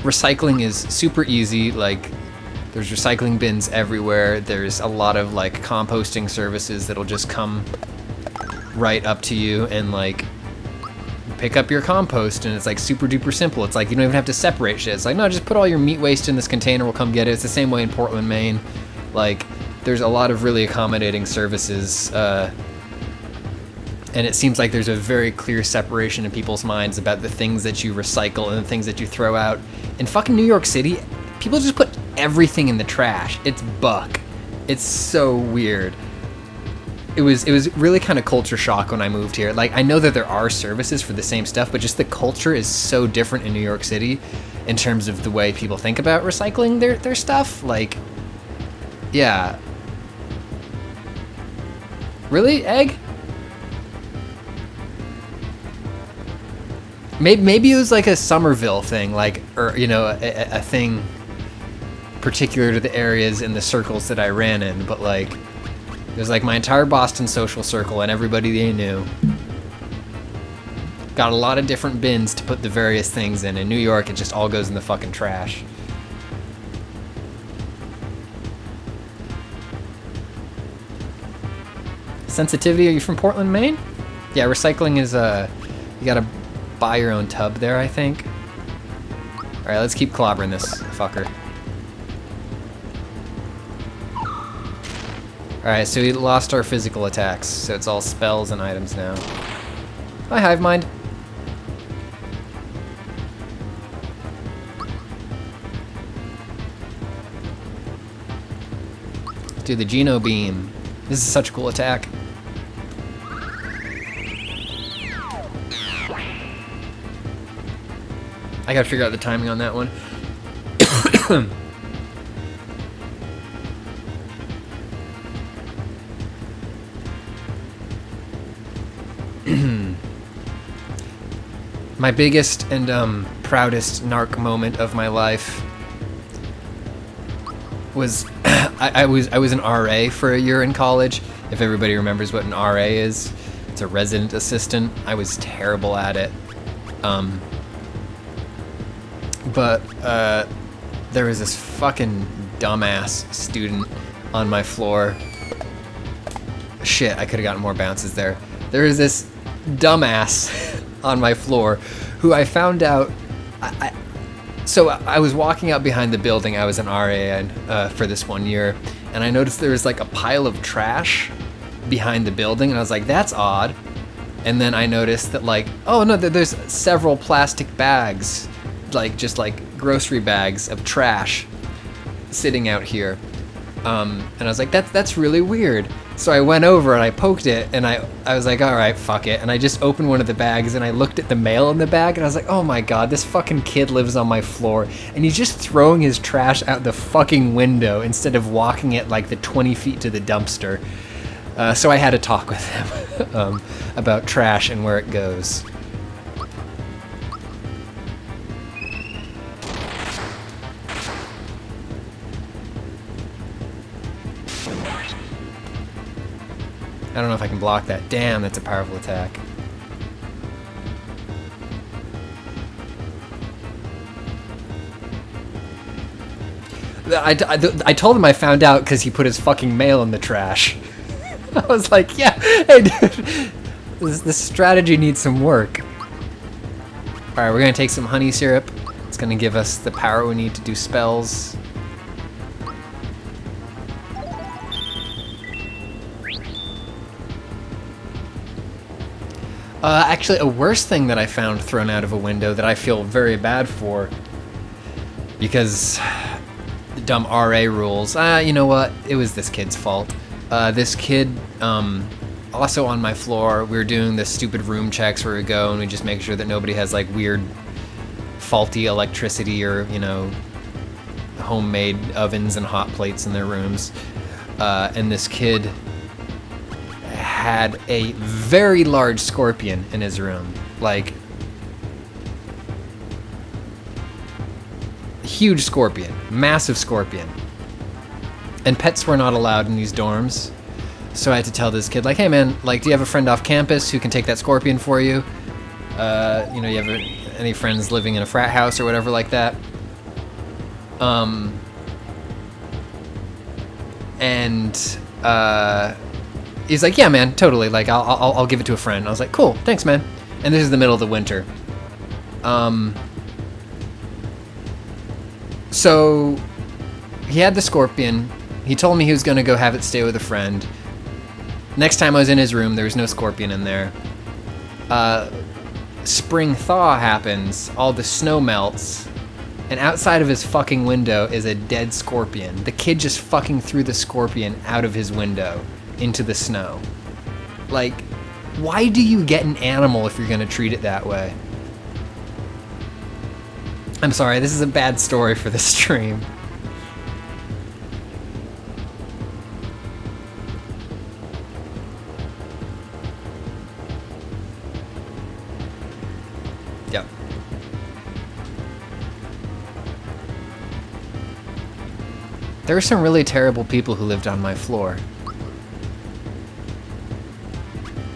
recycling is super easy. Like, there's recycling bins everywhere. There's a lot of, like, composting services that'll just come right up to you and, like, pick up your compost, and it's like super duper simple. It's like you don't even have to separate shit. It's like, no, just put all your meat waste in this container, we'll come get it. It's the same way in Portland, Maine. Like, there's a lot of really accommodating services, and it seems like there's a very clear separation in people's minds about the things that you recycle and the things that you throw out. In fucking New York City, people just put everything in the trash. It's buck. It's so weird. It was really kind of culture shock when I moved here. Like, I know that there are services for the same stuff, but just the culture is so different in New York City in terms of the way people think about recycling their stuff. Like, yeah. Really, Egg? Maybe it was like a Somerville thing, like, or, you know, a thing particular to the areas in the circles that I ran in, but like, it was like my entire Boston social circle and everybody they knew got a lot of different bins to put the various things in. In New York, it just all goes in the fucking trash. Sensitivity, are you from Portland, Maine? Yeah, recycling is, you gotta buy your own tub there, I think. Alright, let's keep clobbering this fucker. Alright, so we lost our physical attacks, so it's all spells and items now. Hi, Hive Mind. Do the Geno Beam. This is such a cool attack. I gotta figure out the timing on that one. My biggest and proudest narc moment of my life was I was an RA for a year in college. If everybody remembers what an RA is, it's a resident assistant. I was terrible at it. But there was this fucking dumbass student on my floor. Shit, I could have gotten more bounces there. There was this dumbass on my floor who I found out. So I was walking out behind the building. I was an RA for this one year, and I noticed there was like a pile of trash behind the building, and I was like, that's odd. And then I noticed that, like, oh no, there's several plastic bags, like just like grocery bags of trash sitting out here. And I was like, that's really weird. So I went over and I poked it, and I was like, all right, fuck it. And I just opened one of the bags, and I looked at the mail in the bag, and I was like, oh my god, this fucking kid lives on my floor, and he's just throwing his trash out the fucking window instead of walking it like the 20 feet to the dumpster. So I had to talk with him about trash and where it goes. I don't know if I can block that. Damn, that's a powerful attack. I told him I found out because he put his fucking mail in the trash. I was like, yeah, hey dude, this strategy needs some work. Alright, we're gonna take some honey syrup. It's gonna give us the power we need to do spells. Actually, a worse thing that I found thrown out of a window that I feel very bad for, because the dumb RA rules. You know what? It was this kid's fault. This kid, also on my floor, we were doing the stupid room checks where we go and we just make sure that nobody has like weird, faulty electricity or, you know, homemade ovens and hot plates in their rooms. And this kid had a very large scorpion in his room, like huge scorpion, massive scorpion. And pets were not allowed in these dorms, so I had to tell this kid, like, hey man, like, do you have a friend off campus who can take that scorpion for you? You know, you have any friends living in a frat house or whatever like that? He's like, yeah, man, totally. Like, I'll give it to a friend. I was like, cool, thanks, man. And this is the middle of the winter. So he had the scorpion. He told me he was going to go have it stay with a friend. Next time I was in his room, there was no scorpion in there. Spring thaw happens, all the snow melts, and outside of his fucking window is a dead scorpion. The kid just fucking threw the scorpion out of his window into the snow. Like, why do you get an animal if you're gonna treat it that way? I'm sorry, this is a bad story for the stream. Yep. There were some really terrible people who lived on my floor.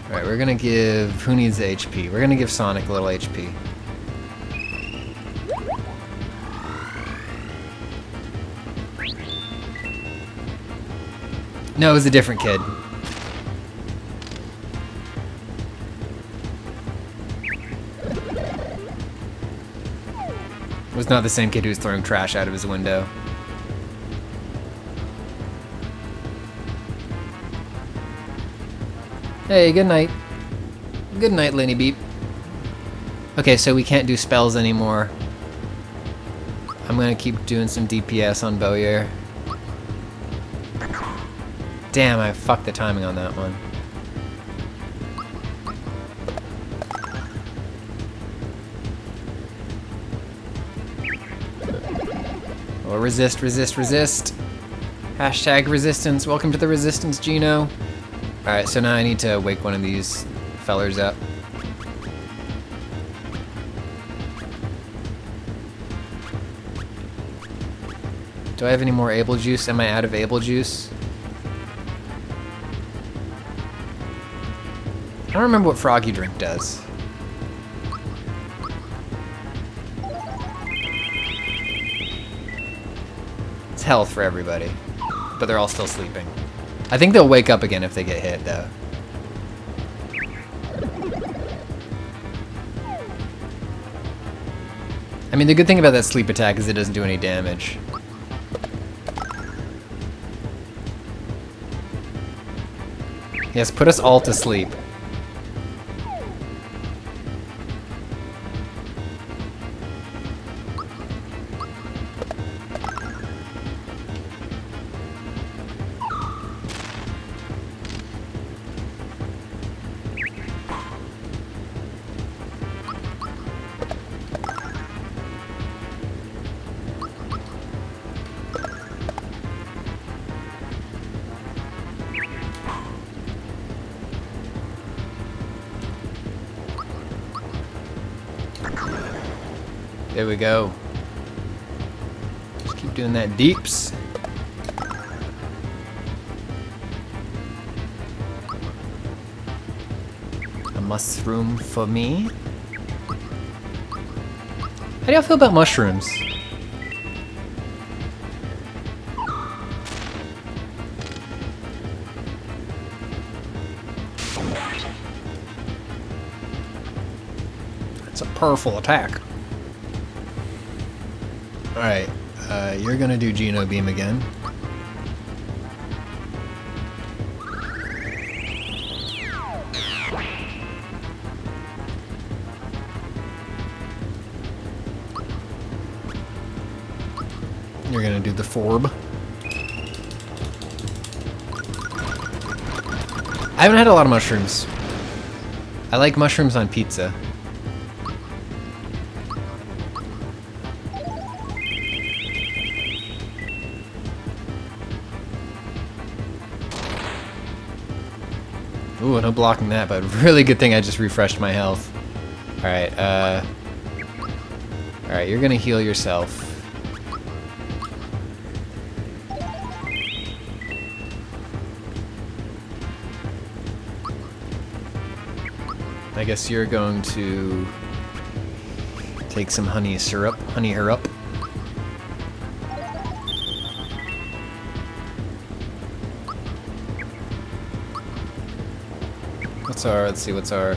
Alright, we're gonna give... Who needs the HP? We're gonna give Sonic a little HP. No, it was a different kid. It was not the same kid who was throwing trash out of his window. Hey, good night. Good night, Lenny Beep. Okay, so we can't do spells anymore. I'm gonna keep doing some DPS on Bowyer. Damn, I fucked the timing on that one. Oh, resist, resist, resist. Hashtag resistance. Welcome to the resistance, Gino. Alright, so now I need to wake one of these fellers up. Do I have any more Able Juice? Am I out of Able Juice? I don't remember what Froggy Drink does. It's health for everybody, but they're all still sleeping. I think they'll wake up again if they get hit, though. I mean, the good thing about that sleep attack is it doesn't do any damage. Yes, put us all to sleep. There we go. Just keep doing that deeps. A mushroom for me. How do y'all feel about mushrooms? It's a powerful attack. Alright, you're gonna do Geno Beam again. You're gonna do the Forb. I haven't had a lot of mushrooms. I like mushrooms on pizza. Ooh, no blocking that, but really good thing I just refreshed my health. Alright, Alright, you're gonna heal yourself. I guess you're going to take some honey syrup, honey her up. What's our, let's see, what's our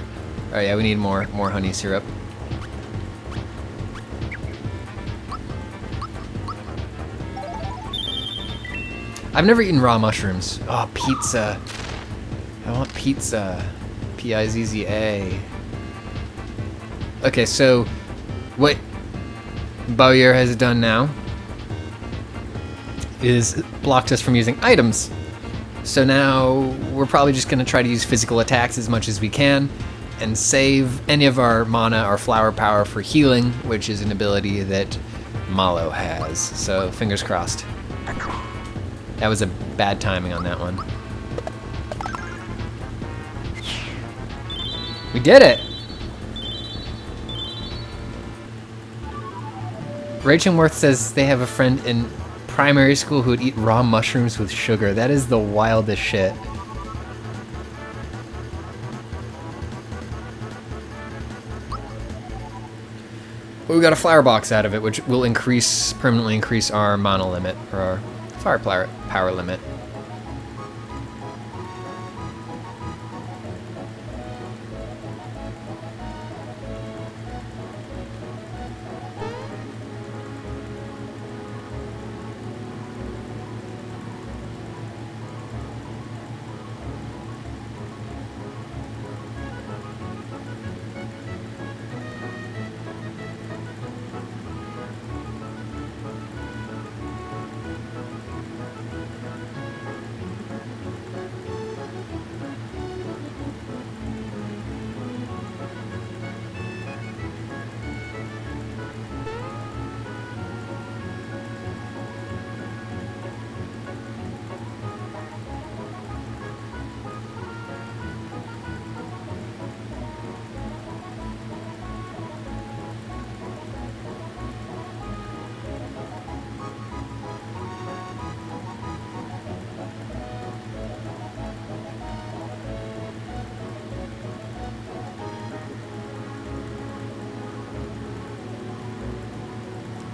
Oh yeah, we need more honey syrup. I've never eaten raw mushrooms. Oh, pizza. I want pizza. P-I-Z-Z-A. Okay, so what Bowyer has done now is blocked us from using items. So now we're probably just gonna try to use physical attacks as much as we can and save any of our mana or flower power for healing, which is an ability that Malo has. So fingers crossed. That was a bad timing on that one. We did it! Rachel Worth says they have a friend in primary school who would eat raw mushrooms with sugar. That is the wildest shit. But we got a flower box out of it, which will permanently increase our mana limit, or our fire power limit.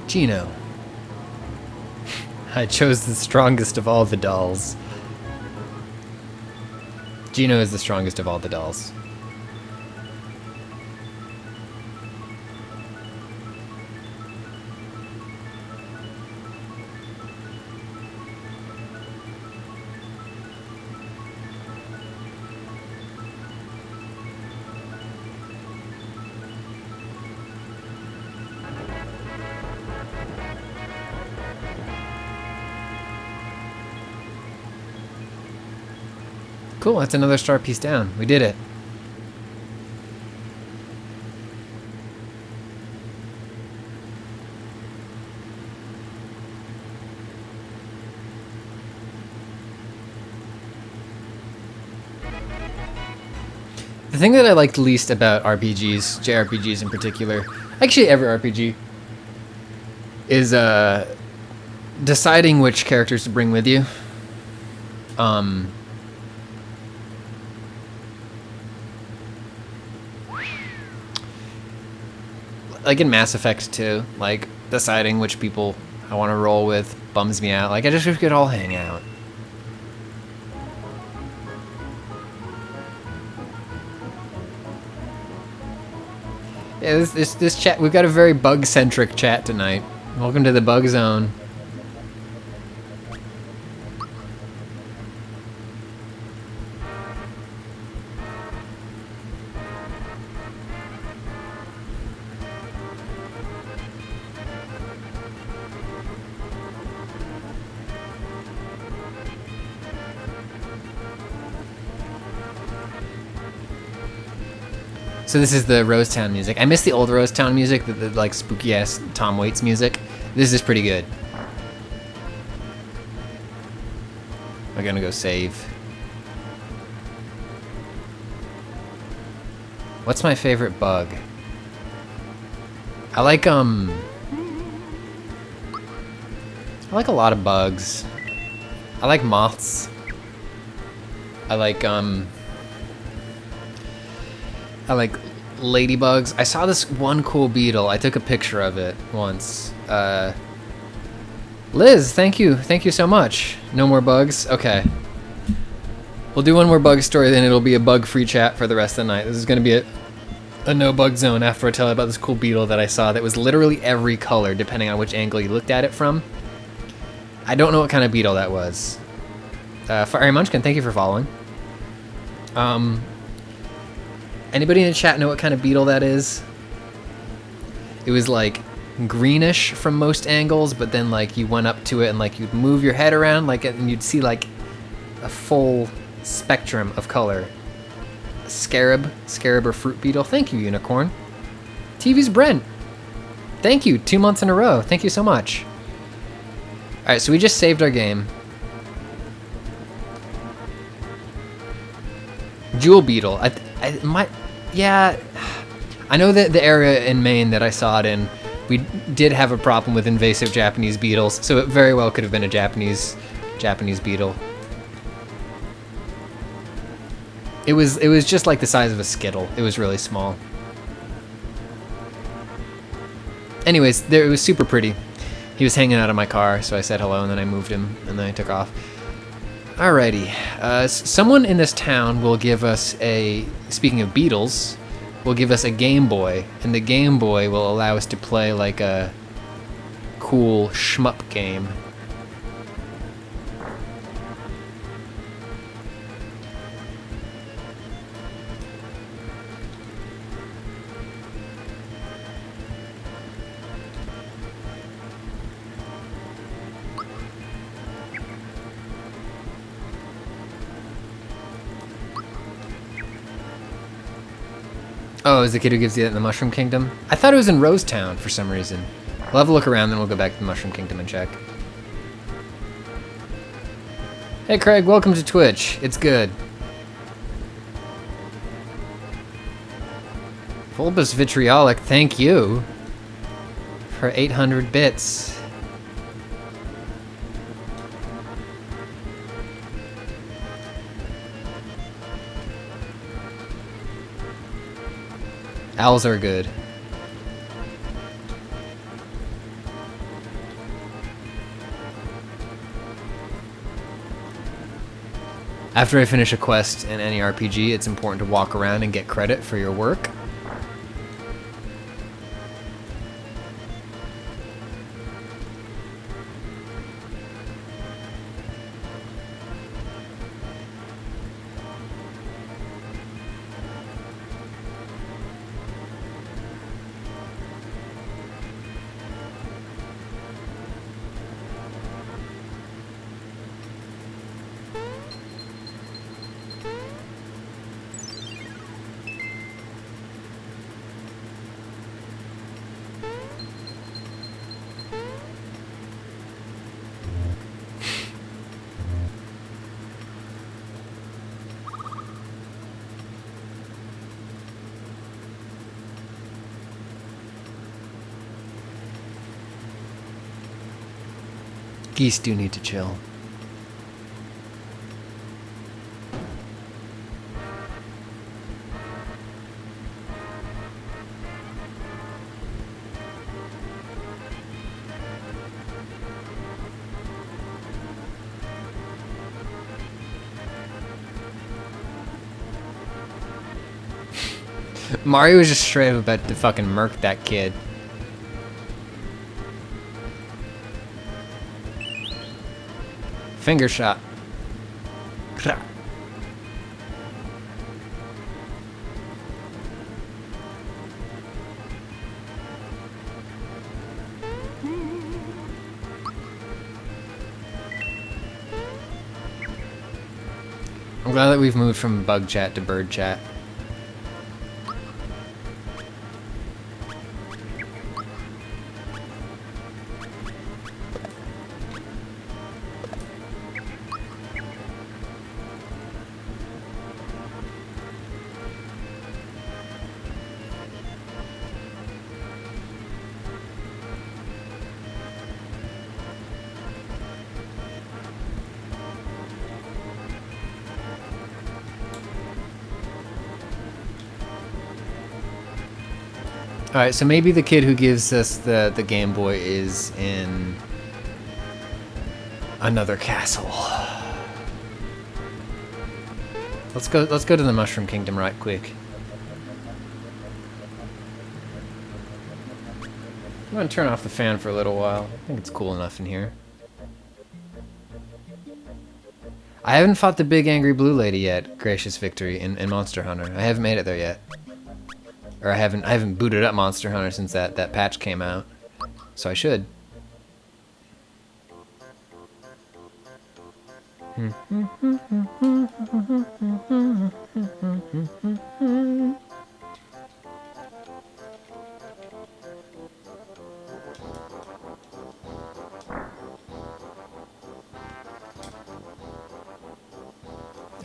Gino. I chose the strongest of all the dolls. Gino is the strongest of all the dolls. Cool, that's another star piece down. We did it. The thing that I liked least about RPGs, JRPGs in particular, actually every RPG, is deciding which characters to bring with you. Like in Mass Effect 2, like deciding which people I want to roll with bums me out. Like I just wish we could all hang out. Yeah, this chat, we've got a very bug-centric chat tonight. Welcome to the Bug Zone. So this is the Rosetown music. I miss the old Rosetown music, the like spooky ass Tom Waits music. This is pretty good. I'm gonna go save. What's my favorite bug? I like a lot of bugs. I like moths. I like ladybugs. I saw this one cool beetle. I took a picture of it once. Liz, thank you. Thank you so much. No more bugs? Okay. We'll do one more bug story, then it'll be a bug-free chat for the rest of the night. This is going to be a no bug zone after I tell you about this cool beetle that I saw that was literally every color depending on which angle you looked at it from. I don't know what kind of beetle that was. Fiery Munchkin, thank you for following. Anybody in the chat know what kind of beetle that is? It was like greenish from most angles, but then like you went up to it and like you'd move your head around like and you'd see like a full spectrum of color. Scarab or fruit beetle. Thank you, Unicorn. TV's Brent. Thank you, 2 months in a row. Thank you so much. All right, so we just saved our game. Jewel beetle. Yeah, I know that the area in Maine that I saw it in, we did have a problem with invasive Japanese beetles, so it very well could have been a Japanese beetle. It was just like the size of a Skittle. It was really small. Anyways, it was super pretty. He was hanging out of my car, so I said hello, and then I moved him, and then I took off. Alrighty. Someone in this town will give us speaking of beetles, will give us a Game Boy, and the Game Boy will allow us to play like a cool shmup game. Oh, is the kid who gives you that in the Mushroom Kingdom? I thought it was in Rosetown for some reason. We'll have a look around, then we'll go back to the Mushroom Kingdom and check. Hey Craig, welcome to Twitch. It's good. Bulbous Vitriolic, thank you for 800 bits. Owls are good. After I finish a quest in any RPG, it's important to walk around and get credit for your work. Geese do need to chill. Mario was just straight up about to fucking murk that kid. Finger shot. I'm glad that we've moved from bug chat to bird chat. Alright, so maybe the kid who gives us the Game Boy is in another castle. Let's go to the Mushroom Kingdom right quick. I'm gonna turn off the fan for a little while. I think it's cool enough in here. I haven't fought the big angry blue lady yet, Gracious Victory, in Monster Hunter. I haven't made it there yet. Or I haven't booted up Monster Hunter since that patch came out. So I should.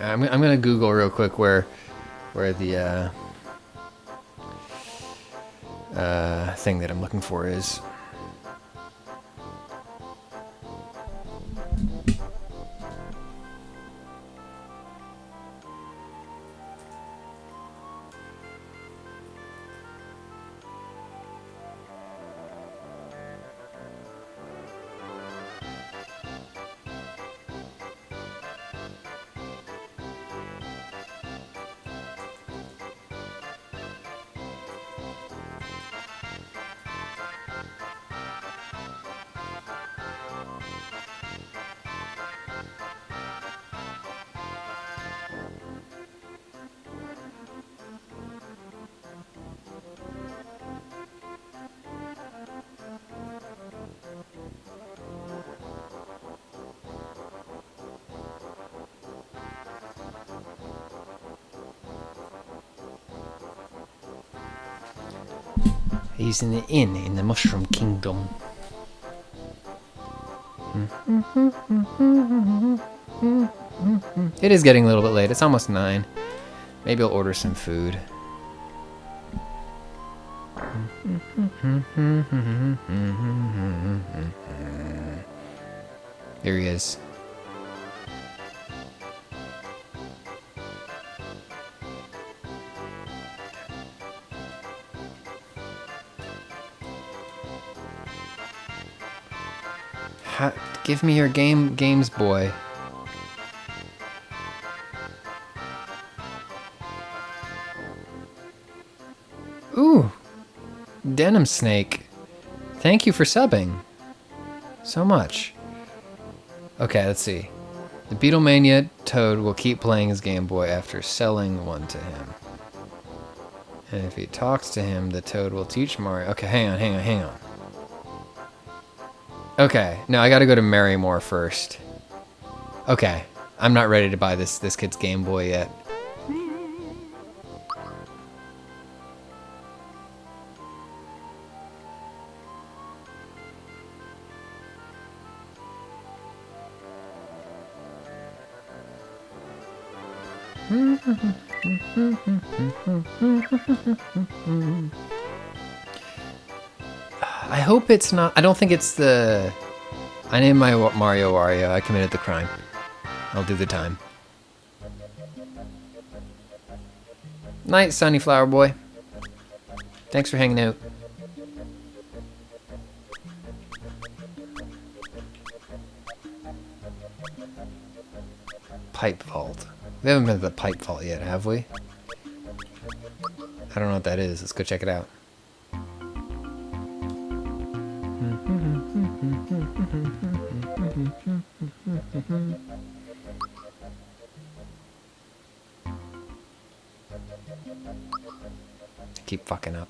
I'm gonna Google real quick where the thing that I'm looking for is. He's in the inn in the Mushroom Kingdom. It is getting a little bit late. It's almost 9. Maybe I'll order some food. There he is. Give me your games, boy. Ooh, Denim Snake. Thank you for subbing so much. Okay, let's see. The Beatlemania Toad will keep playing his Game Boy after selling one to him. And if he talks to him, the Toad will teach Mario. Okay, hang on. Okay, no, I gotta go to Marrymore first. Okay, I'm not ready to buy this kid's Game Boy yet. I hope it's not. I don't think it's the. I named my Mario Wario. I committed the crime. I'll do the time. Night, Sunny Flower Boy. Thanks for hanging out. Pipe Vault. We haven't been to the Pipe Vault yet, have we? I don't know what that is. Let's go check it out. I keep fucking up.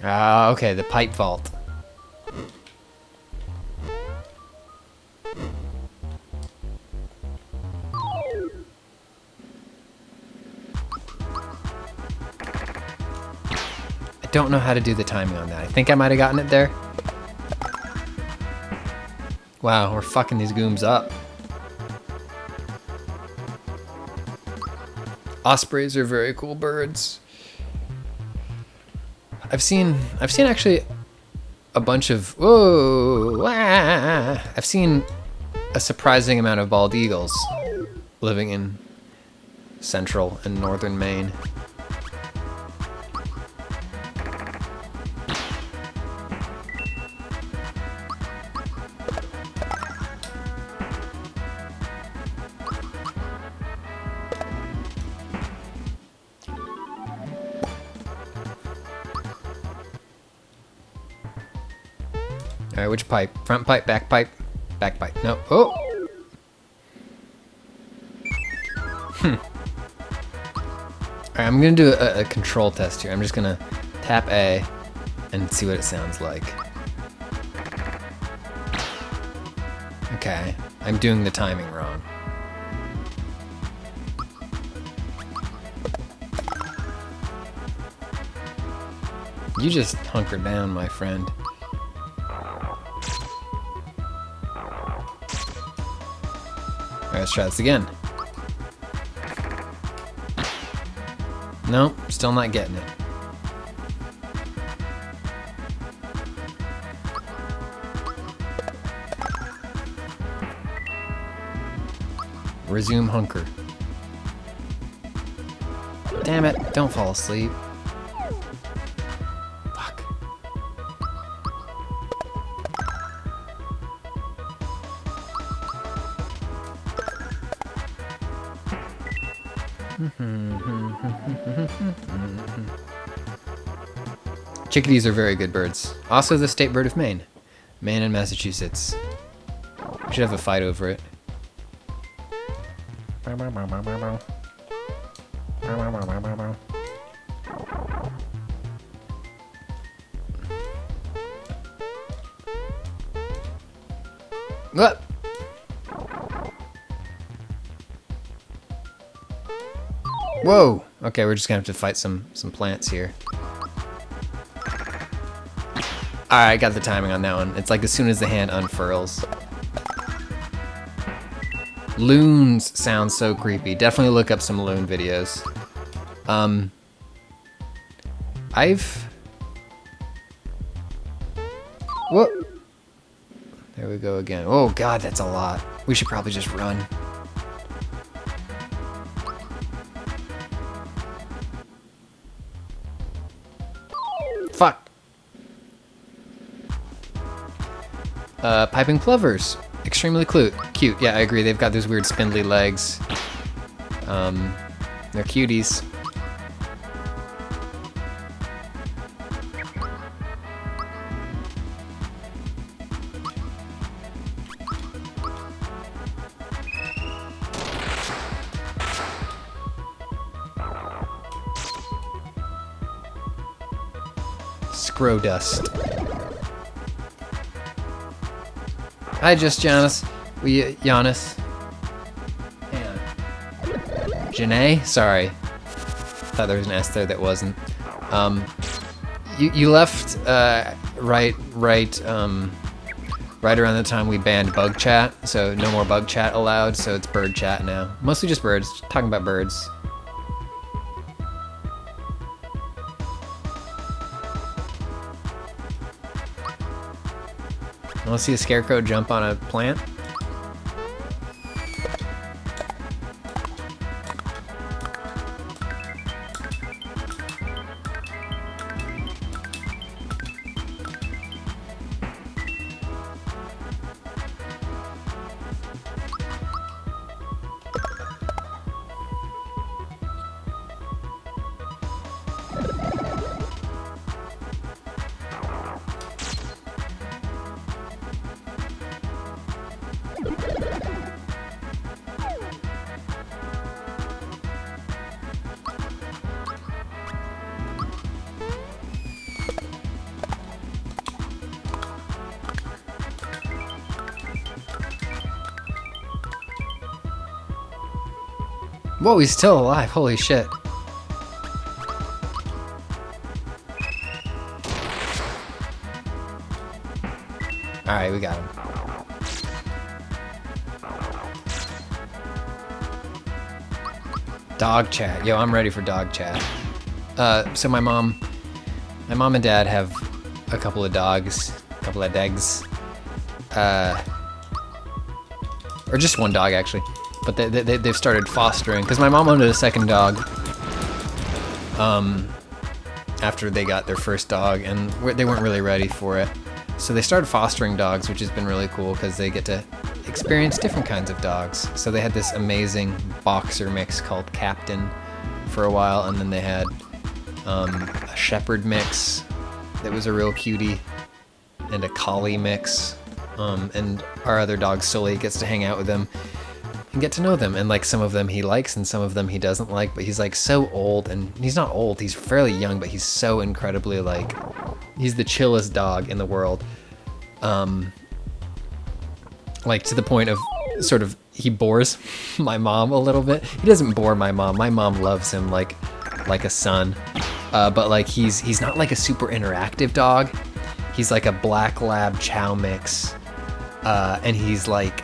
Ah, okay, the Pipe Vault. I don't know how to do the timing on that. I think I might have gotten it there. Wow, we're fucking these gooms up. Ospreys are very cool birds. I've seen actually a bunch of I've seen a surprising amount of bald eagles living in central and northern Maine. All right, which pipe? Front pipe, back pipe, back pipe. No. Oh. All right, I'm gonna do a control test here. I'm just gonna tap A and see what it sounds like. Okay, I'm doing the timing wrong. You just hunker down, my friend. Alright, let's try this again. Nope, still not getting it. Resume hunker. Damn it, don't fall asleep. Fuck. Chickadees are very good birds. Also the state bird of Maine. Maine and Massachusetts. We should have a fight over it. What? Whoa! Okay, we're just gonna have to fight some plants here. Alright, I got the timing on that one. It's like as soon as the hand unfurls. Loons sound so creepy. Definitely look up some loon videos. Whoop! There we go again. Oh god, that's a lot. We should probably just run. Fuck. Piping plovers. Extremely cute. Yeah, I agree. They've got those weird spindly legs. They're cuties. Scrow dust. Hi, just Giannis. Giannis. Hang on. Janae? Sorry. Thought there was an S there that wasn't. You left right around the time we banned bug chat, so no more bug chat allowed, so it's bird chat now. Mostly just birds, talking about birds. Want to see a scarecrow jump on a plant? Whoa, he's still alive. Holy shit. Alright, we got him. Dog chat. Yo, I'm ready for dog chat. So my mom and dad have a couple of dogs, a couple of dogs. Or just one dog, actually. But they've started fostering, because my mom wanted a second dog after they got their first dog, and they weren't really ready for it. So they started fostering dogs, which has been really cool, because they get to experience different kinds of dogs. So they had this amazing boxer mix called Captain for a while, and then they had a shepherd mix that was a real cutie. and a collie mix. And our other dog Sully gets to hang out with them and get to know them. And like some of them he likes and some of them he doesn't like. But he's like so old, and he's not old. He's fairly young, but he's so incredibly like, he's the chillest dog in the world. Like to the point of sort of he bores my mom a little bit. He doesn't bore my mom. My mom loves him like a son. But like he's not like a super interactive dog. He's like a black lab chow mix. And he's like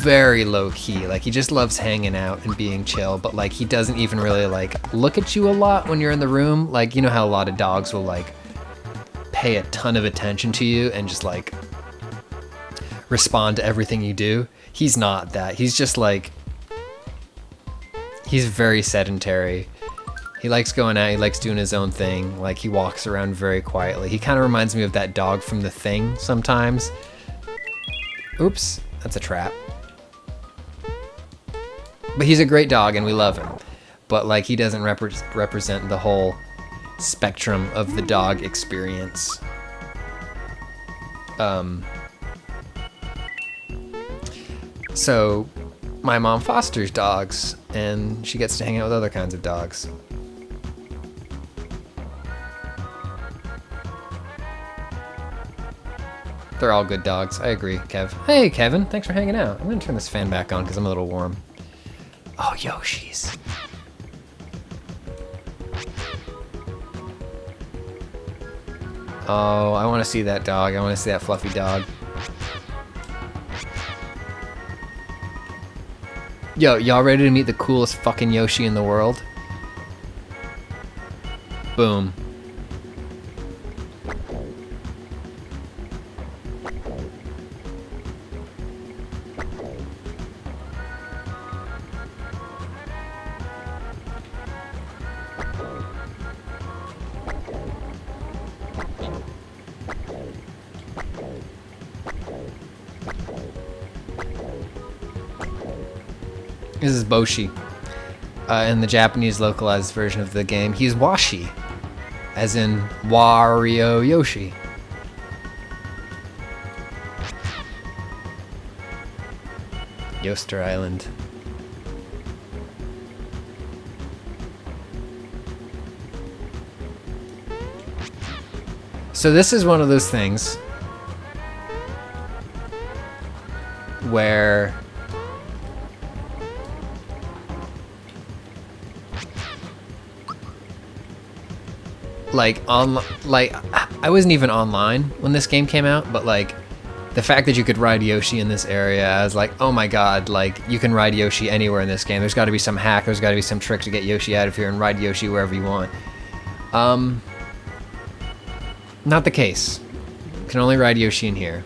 very low key. Like he just loves hanging out and being chill, but like he doesn't even really like look at you a lot when you're in the room. Like, you know how a lot of dogs will like pay a ton of attention to you and just like respond to everything you do. He's not that. He's just like, he's very sedentary. He likes going out, he likes doing his own thing. Like he walks around very quietly. He kind of reminds me of that dog from The Thing sometimes. Oops, that's a trap. But he's a great dog and we love him. But like he doesn't represent the whole spectrum of the dog experience. So my mom fosters dogs and she gets to hang out with other kinds of dogs. They're all good dogs. I agree, Kev. Hey, Kevin. Thanks for hanging out. I'm going to turn this fan back on because I'm a little warm. Oh, Yoshis. Oh, I want to see that dog. I want to see that fluffy dog. Yo, y'all ready to meet the coolest fucking Yoshi in the world? Boom. This is Boshi. In the Japanese localized version of the game, he's Washi, as in Wario Yoshi. Yoster Island. So this is one of those things where I wasn't even online when this game came out, but like the fact that you could ride Yoshi in this area, I was like, oh my god, like you can ride Yoshi anywhere in this game. There's got to be some hack, there's got to be some trick to get Yoshi out of here and ride Yoshi wherever you want. Not the case. You can only ride Yoshi in here.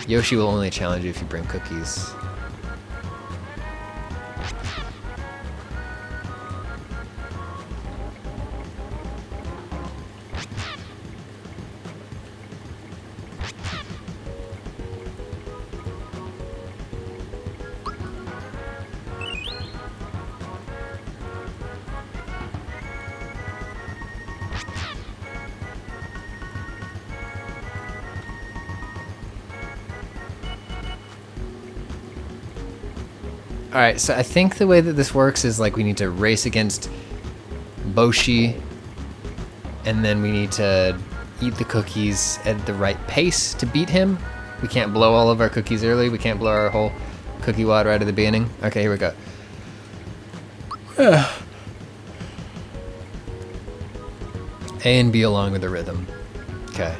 Yoshi will only challenge you if you bring cookies. Alright, so I think the way that this works is like we need to race against Boshi, and then we need to eat the cookies at the right pace to beat him. We can't blow all of our cookies early. We can't blow our whole cookie wad right at the beginning. Okay, here we go. A and B along with the rhythm. Okay.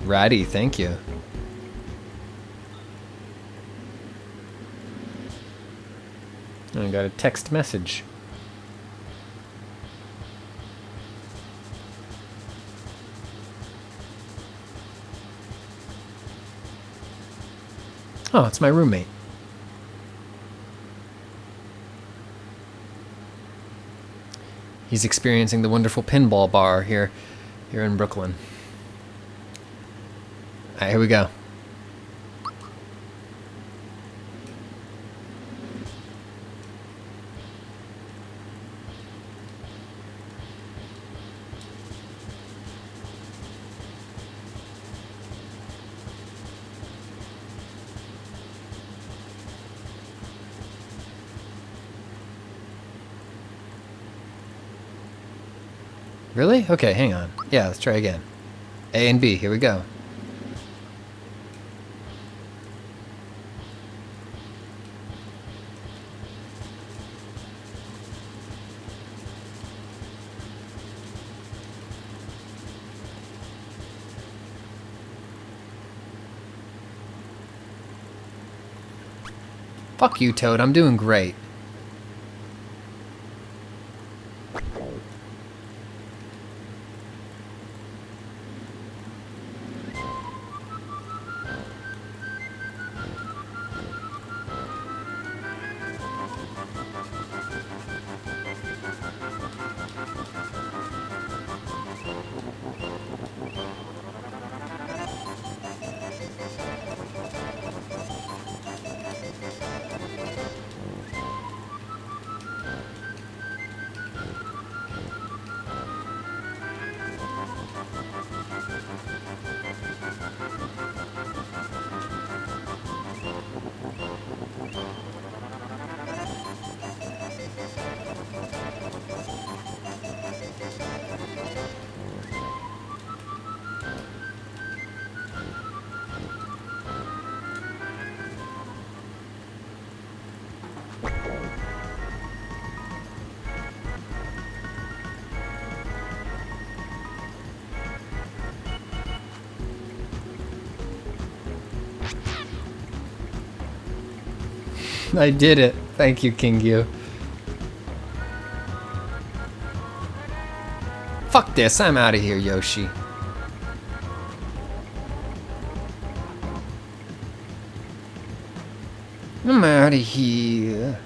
Ratty, thank you. I got a text message. Oh, it's my roommate. He's experiencing the wonderful pinball bar here in Brooklyn. All right, here we go. Really? Okay, hang on. Yeah, let's try again. A and B, here we go. Fuck you, Toad, I'm doing great. I did it. Thank you, Kingyu. Fuck this, I'm out of here, Yoshi. I'm out of here.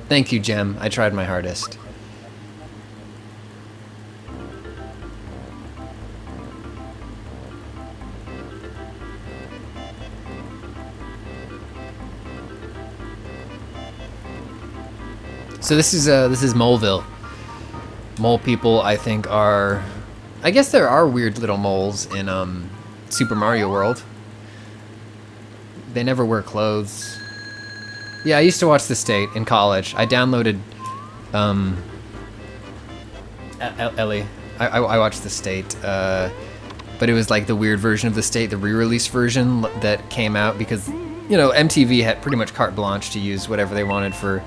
Thank you, Gem. I tried my hardest. So this is Moleville. Mole people, I think, are... I guess there are weird little moles in Super Mario World. They never wear clothes. Yeah, I used to watch The State in college. I downloaded... Ellie. I watched The State. But it was like the weird version of The State, the re-release version that came out because, you know, MTV had pretty much carte blanche to use whatever they wanted for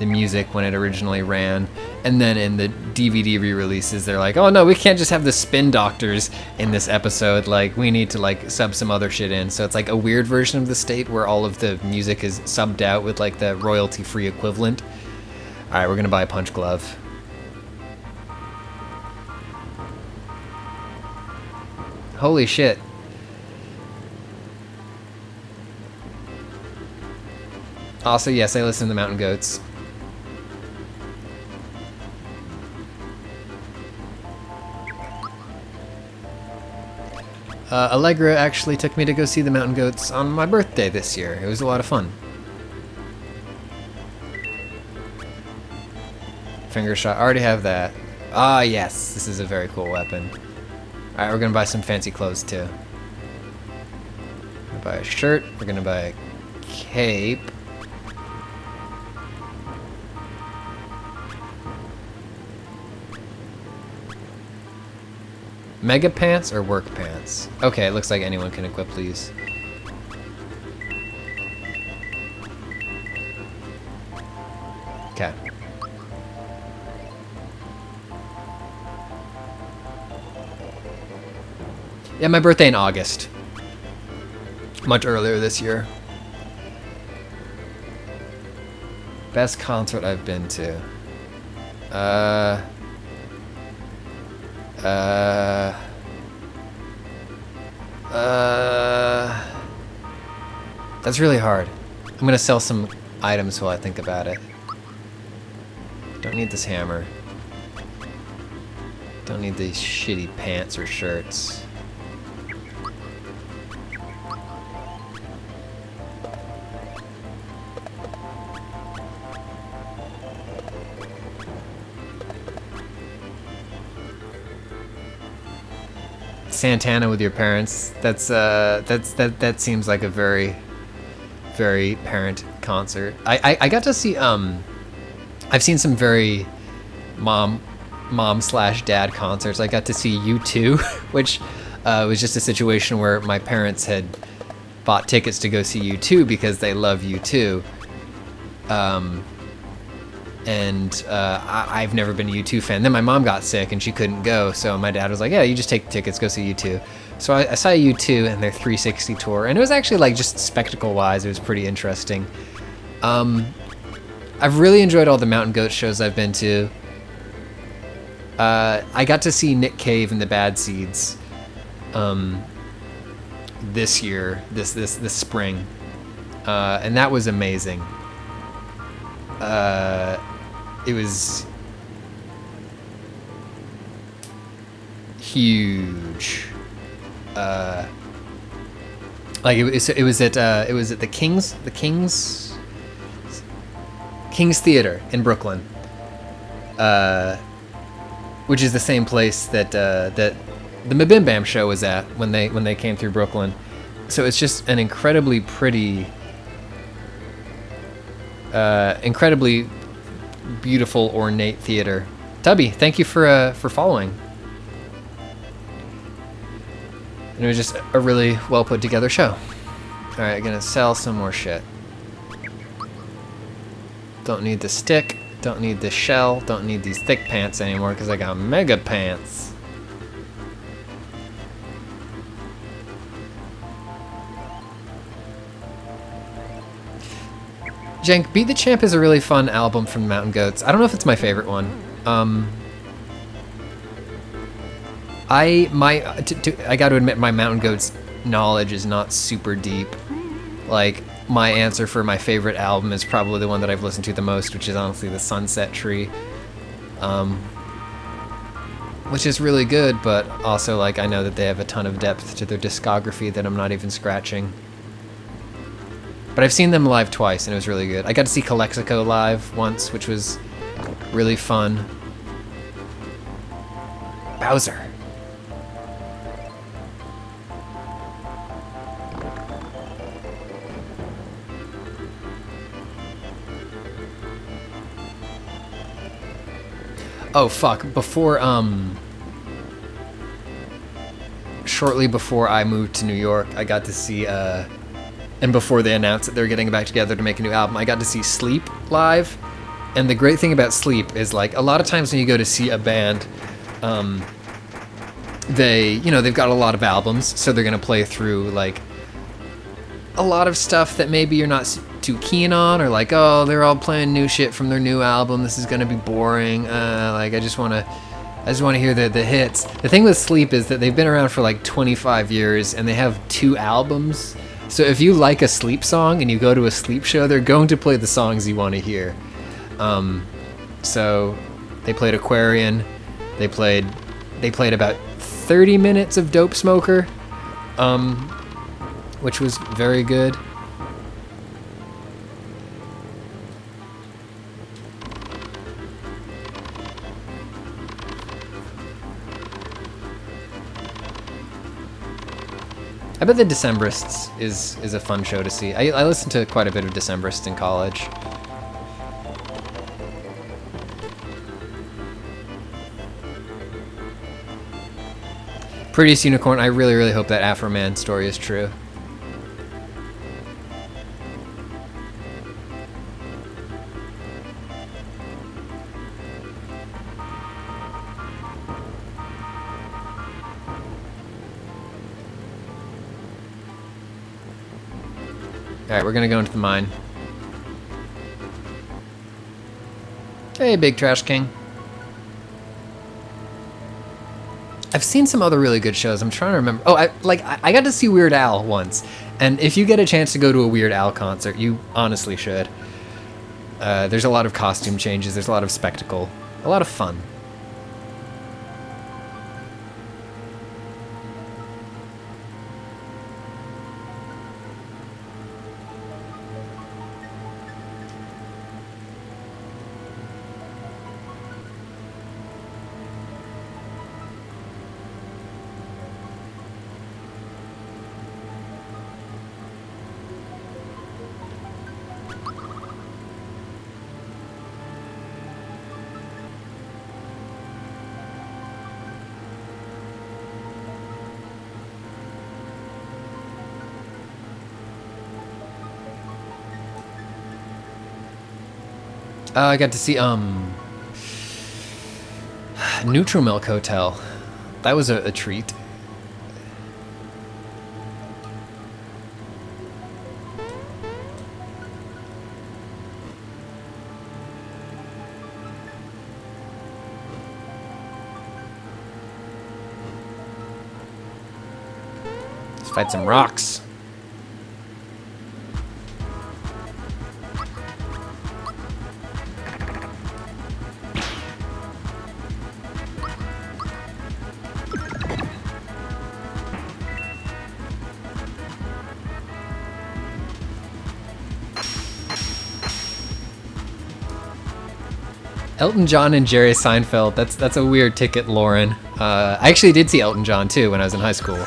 the music when it originally ran, and then in the DVD re-releases they're like, oh no, we can't just have the Spin Doctors in this episode, like we need to like sub some other shit in. So it's like a weird version of The State where all of the music is subbed out with like the royalty free equivalent. Alright, we're gonna buy a Punch Glove. Holy shit. Also, yes, I listen to the Mountain Goats. Allegra actually took me to go see the Mountain Goats on my birthday this year. It was a lot of fun. Finger shot. I already have that. Ah, yes. This is a very cool weapon. Alright, we're gonna buy some fancy clothes, too. We're gonna buy a shirt. We're gonna buy a cape. Mega pants or work pants? Okay, it looks like anyone can equip these. Okay. Yeah, my birthday in August. Much earlier this year. Best concert I've been to. That's really hard. I'm gonna sell some items while I think about it. Don't need this hammer. Don't need these shitty pants or shirts. Santana with your parents. That seems like a very parent concert. I got to see I've seen some very mom slash dad concerts. I got to see U2, which was just a situation where my parents had bought tickets to go see U2 because they love U2. I've never been a U2 fan. Then my mom got sick and she couldn't go, so my dad was like, yeah, you just take the tickets, go see U2. So I saw U2 and their 360 tour, and it was actually like just spectacle-wise, it was pretty interesting. I've really enjoyed all the Mountain Goat shows I've been to. I got to see Nick Cave and the Bad Seeds this year, this spring, and that was amazing. It was huge. Like it was at the King's Theater in Brooklyn, which is the same place that the Mabim Bam show was at when they came through Brooklyn. So it's just an incredibly pretty, incredibly beautiful, ornate theater. Tubby, thank you for following. And it was just a really well put together show. All right, I'm gonna sell some more shit. Don't need the stick, don't need the shell, don't need these thick pants anymore because I got mega pants. Jank, Beat the Champ is a really fun album from Mountain Goats. I don't know if it's my favorite one. I gotta admit my Mountain Goats knowledge is not super deep. Like, my answer for my favorite album is probably the one that I've listened to the most, which is honestly the Sunset Tree. Which is really good, but also, like, I know that they have a ton of depth to their discography that I'm not even scratching. But I've seen them live twice, and it was really good. I got to see Calexico live once, which was really fun. Bowser. Oh, fuck. Shortly before I moved to New York, I got to see, and before they announced that they were getting back together to make a new album, I got to see Sleep live. And the great thing about Sleep is, like, a lot of times when you go to see a band, they've got a lot of albums, so they're gonna play through, like, a lot of stuff that maybe you're not too keen on, or like, oh, they're all playing new shit from their new album, this is gonna be boring, like, I just wanna hear the hits. The thing with Sleep is that they've been around for like 25 years, and they have 2 albums, so if you like a Sleep song and you go to a Sleep show, they're going to play the songs you want to hear. So they played Aquarian, they played about 30 minutes of Dope Smoker, which was very good. I bet the Decemberists is a fun show to see. I listened to quite a bit of Decemberists in college. Prettiest Unicorn, I really, really hope that Afro Man story is true. Alright, we're gonna go into the mine. Hey, Big Trash King. I've seen some other really good shows. I'm trying to remember. Oh, I got to see Weird Al once, And if you get a chance to go to a Weird Al concert, you honestly should. There's a lot of costume changes, there's a lot of spectacle, a lot of fun. I got to see Nutrimilk Hotel. That was a treat. Let's fight some rocks. Elton John and Jerry Seinfeld. That's a weird ticket, Lauren. I actually did see Elton John too when I was in high school.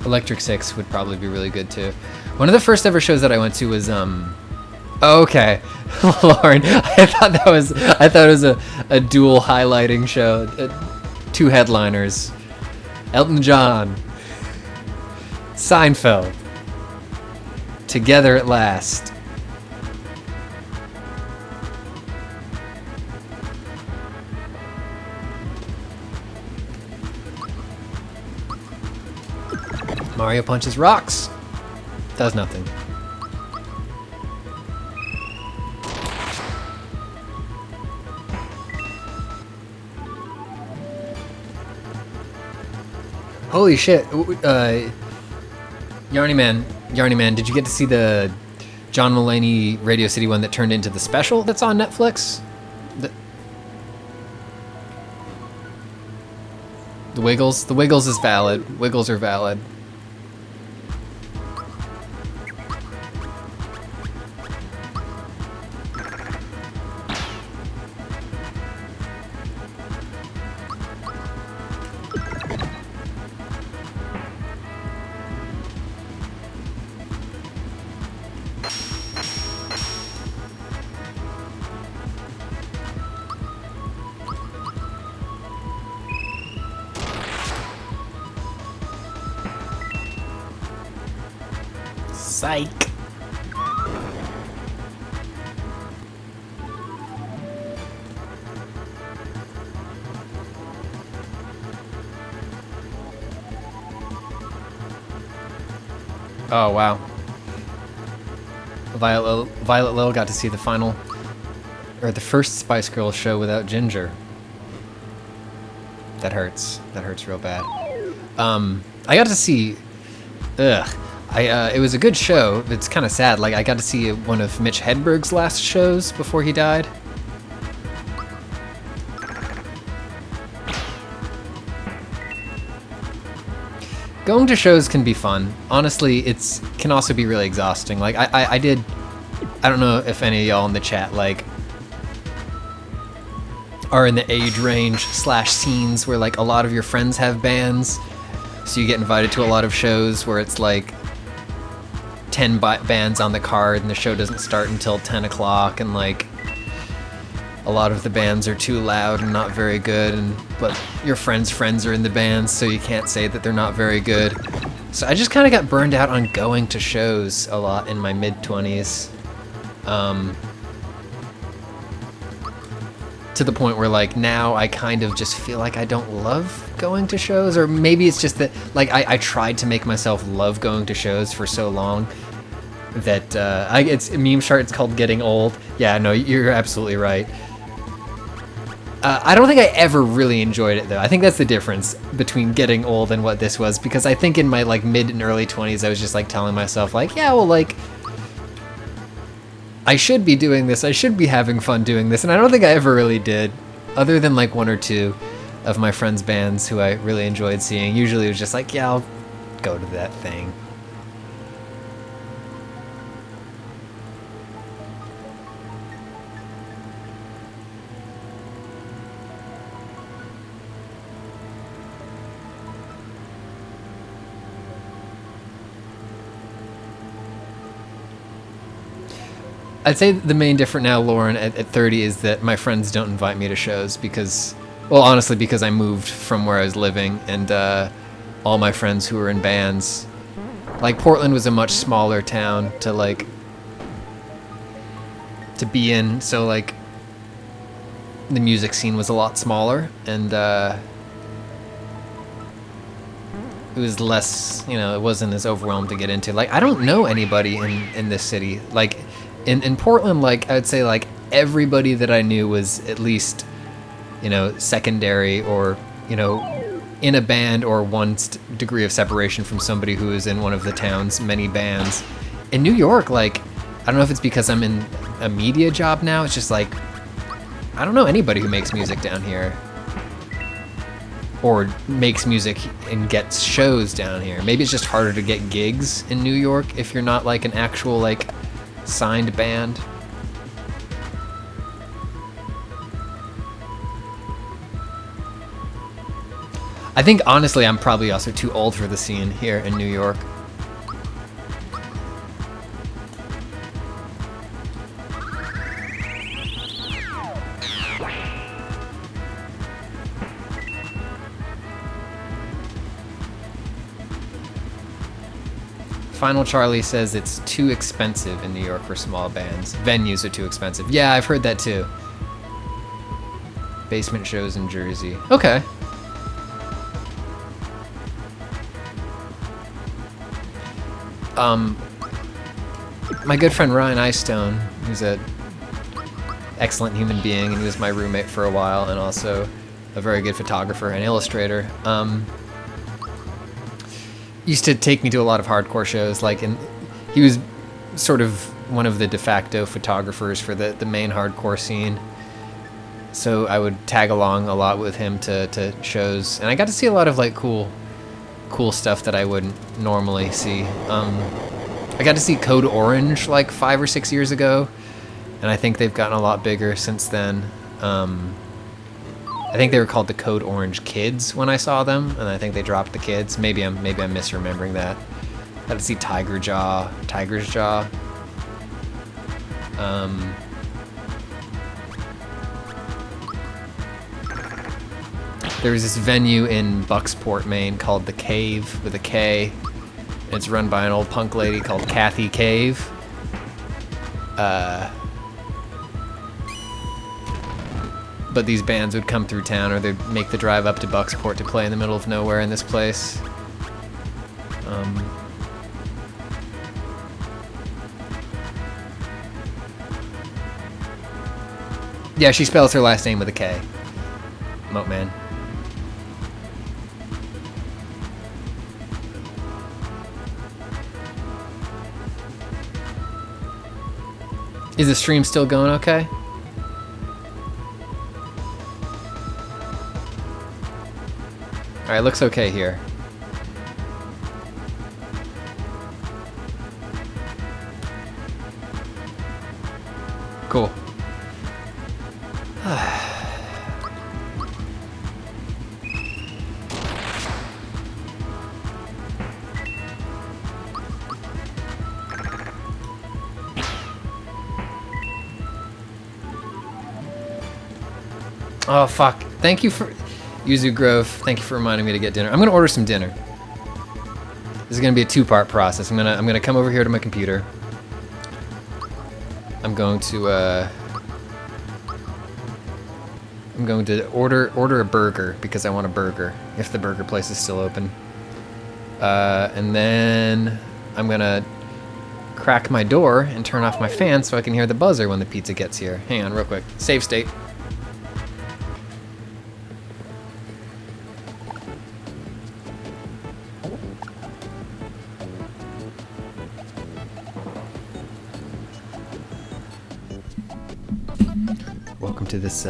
Electric Six would probably be really good too. One of the first ever shows that I went to was oh, okay. Lauren, I thought it was a dual highlighting show. Two headliners. Elton John. Seinfeld. Together at last. Mario punches rocks. Does nothing. Holy shit. Yarny Man, did you get to see the John Mulaney Radio City one that turned into the special that's on Netflix? The Wiggles? The Wiggles is valid. Wiggles are valid. Psych. Oh, wow. Violet Lil got to see the final, or the first Spice Girls show without Ginger. That hurts. That hurts real bad. I got to see, it was a good show. It's kind of sad. Like, I got to see one of Mitch Hedberg's last shows before he died. Going to shows can be fun. Honestly, it can also be really exhausting. Like, I don't know if any of y'all in the chat, like, are in the age range / scenes where, like, a lot of your friends have bands. So you get invited to a lot of shows where it's, like, 10 bands on the card and the show doesn't start until 10 o'clock, and, like, a lot of the bands are too loud and not very good, but your friends are in the bands, so you can't say that they're not very good. So I just kind of got burned out on going to shows a lot in my mid-20s. To the point where, like, now I kind of just feel like I don't love going to shows, or maybe it's just that like I tried to make myself love going to shows for so long that it's a meme chart. It's called getting old. Yeah, no, you're absolutely right. I don't think I ever really enjoyed it though. I think that's the difference between getting old and what this was, because I think in my like mid and early 20s I was just like telling myself like, yeah, well, like I should be doing this. I should be having fun doing this. And I don't think I ever really did, other than like one or two of my friends' bands who I really enjoyed seeing. Usually it was just like, yeah, I'll go to that thing. I'd say the main difference now, Lauren, at 30 is that my friends don't invite me to shows because, well, honestly, because I moved from where I was living, and all my friends who were in bands, like Portland was a much smaller town to be in, so like the music scene was a lot smaller, and it was less, it wasn't as overwhelmed to get into. Like, I don't know anybody in this city. Like, in Portland, like, I would say, like, everybody that I knew was at least, secondary or, in a band or one degree of separation from somebody who is in one of the town's many bands. In New York, like, I don't know if it's because I'm in a media job now. It's just, like, I don't know anybody who makes music down here. Or makes music and gets shows down here. Maybe it's just harder to get gigs in New York if you're not, like, an actual, like, signed band. I think honestly I'm probably also too old for the scene here in New York. Final Charlie says it's too expensive in New York for small bands. Venues are too expensive. Yeah, I've heard that too. Basement shows in Jersey. Okay. My good friend Ryan Eyestone, who's an excellent human being, and he was my roommate for a while, and also a very good photographer and illustrator, used to take me to a lot of hardcore shows, and he was sort of one of the de facto photographers for the main hardcore scene. So I would tag along a lot with him to shows, and I got to see a lot of cool stuff that I wouldn't normally see. I got to see Code Orange 5 or 6 years ago, and I think they've gotten a lot bigger since then. I think they were called the Code Orange Kids when I saw them, and I think they dropped the Kids. Maybe I'm misremembering that. I got to see Tiger's Jaw. There was this venue in Bucksport, Maine called The Cave with a K. It's run by an old punk lady called Kathy Cave. But these bands would come through town, or they'd make the drive up to Bucksport to play in the middle of nowhere in this place. Yeah, she spells her last name with a K. Moat Man. Is the stream still going okay? Alright, looks okay here. Cool. Oh, fuck. Thank you for... Yuzu Grove, thank you for reminding me to get dinner. I'm gonna order some dinner. This is gonna be a two-part process. I'm gonna come over here to my computer. I'm going to I'm going to order a burger because I want a burger if the burger place is still open. And then I'm gonna crack my door and turn off my fan so I can hear the buzzer when the pizza gets here. Hang on real quick. Save state. Welcome to this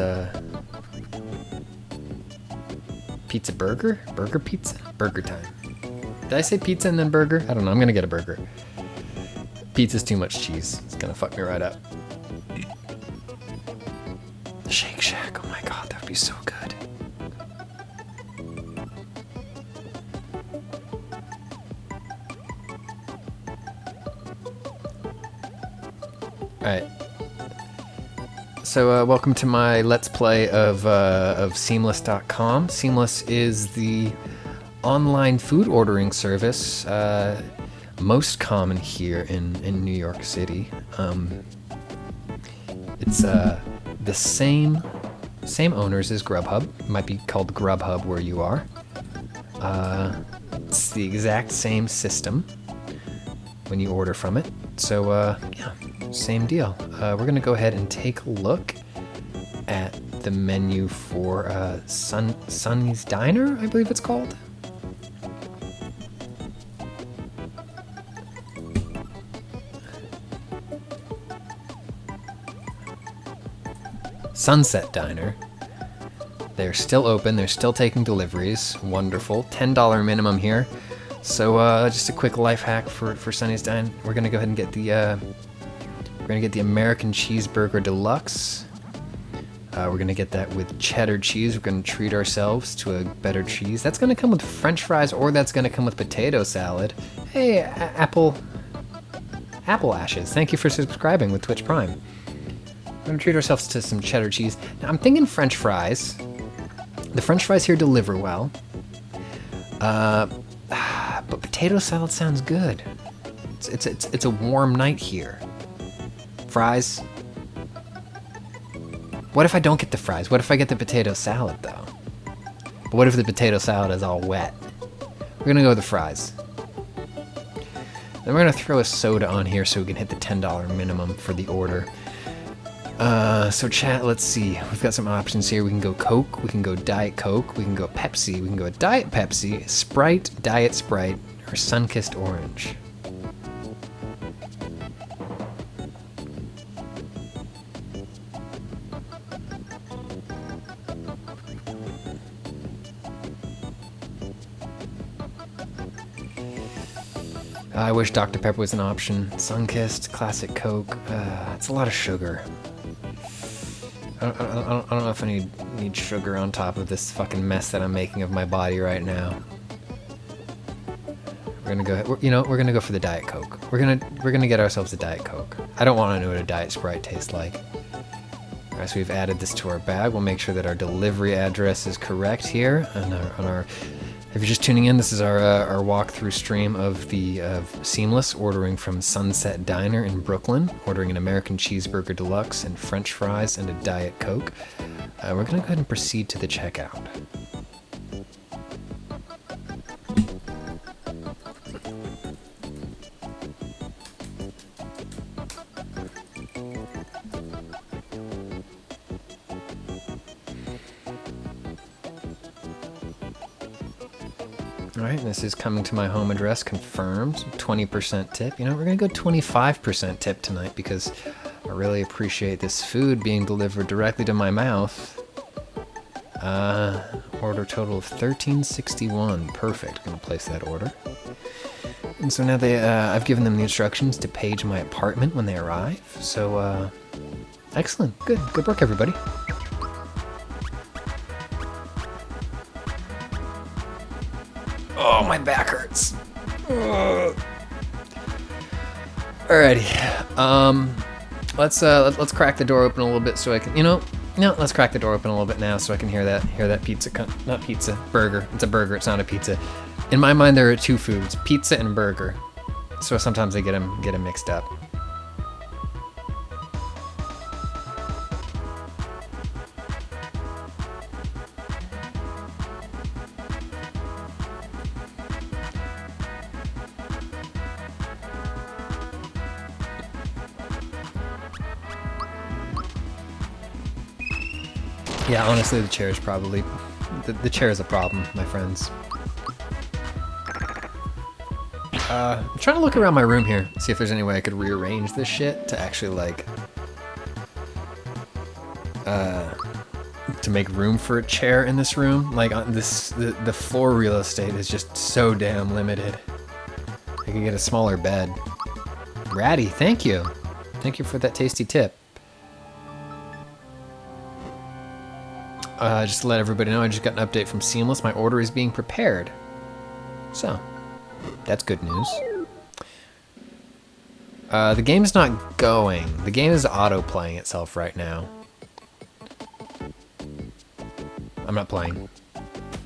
pizza burger? Burger pizza? Burger time. Did I say pizza and then burger? I don't know. I'm gonna get a burger. Pizza's too much cheese. It's gonna fuck me right up. Shake Shack. Oh my god, that would be so good. Alright. So welcome to my Let's Play of Seamless.com. Seamless is the online food ordering service most common here in New York City. It's the same owners as Grubhub. It might be called Grubhub where you are. It's the exact same system when you order from it. So yeah, same deal. We're gonna go ahead and take a look at the menu for Sonny's Diner, I believe it's called. Sunset Diner. They're still open. They're still taking deliveries. Wonderful. $10 minimum here. So just a quick life hack for Sonny's Dine. We're gonna go ahead and get the American Cheeseburger Deluxe. We're gonna get that with cheddar cheese. We're gonna treat ourselves to a better cheese. That's gonna come with French fries, or that's gonna come with potato salad. Hey, Apple Ashes. Thank you for subscribing with Twitch Prime. We're gonna treat ourselves to some cheddar cheese. Now I'm thinking French fries. The French fries here deliver well. But potato salad sounds good. It's a warm night here. Fries. What if I don't get the fries? What if I get the potato salad though? But what if the potato salad is all wet? We're gonna go with the fries. Then we're gonna throw a soda on here so we can hit the $10 minimum for the order. So chat, let's see. We've got some options here. We can go Coke, we can go Diet Coke, we can go Pepsi, we can go Diet Pepsi, Sprite, Diet Sprite, or Sunkissed Orange. I wish Dr. Pepper was an option. Sunkissed, Classic Coke. It's a lot of sugar. I don't know if I need sugar on top of this fucking mess that I'm making of my body right now. We're gonna go. We're gonna go for the Diet Coke. We're gonna get ourselves a Diet Coke. I don't want to know what a Diet Sprite tastes like. All right, so we've added this to our bag. We'll make sure that our delivery address is correct here on our. If you're just tuning in, this is our walkthrough stream of Seamless ordering from Sunset Diner in Brooklyn, ordering an American Cheeseburger Deluxe and French fries and a Diet Coke. We're gonna go ahead and proceed to the checkout. Alright, this is coming to my home address, confirmed. 20% tip. We're gonna go 25% tip tonight because I really appreciate this food being delivered directly to my mouth. Order total of $13.61. Perfect. Gonna place that order. And so now I've given them the instructions to page my apartment when they arrive. So, excellent. Good work, everybody. Oh, my back hurts. Alrighty. Let's crack the door open a little bit so I can, let's crack the door open a little bit now so I can hear that pizza, not pizza, burger. It's a burger, it's not a pizza. In my mind, there are two foods, pizza and burger. So sometimes I get them mixed up. Yeah, honestly, the chair is probably... The chair is a problem, my friends. I'm trying to look around my room here, see if there's any way I could rearrange this shit to actually, like... to make room for a chair in this room. Like, on this, the floor real estate is just so damn limited. I could get a smaller bed. Ratty, thank you. Thank you for that tasty tip. Just to let everybody know, I just got an update from Seamless. My order is being prepared. So, that's good news. The game's not going. The game is auto-playing itself right now. I'm not playing.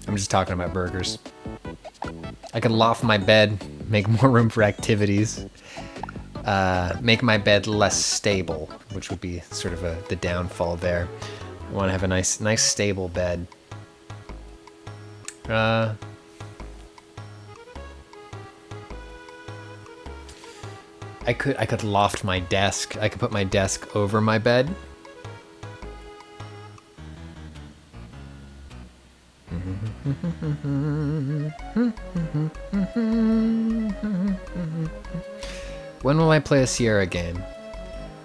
I'm just talking about burgers. I could loft my bed, make more room for activities, make my bed less stable, which would be sort of the downfall there. I want to have a nice stable bed. I could loft my desk. I could put my desk over my bed. When will I play a Sierra game?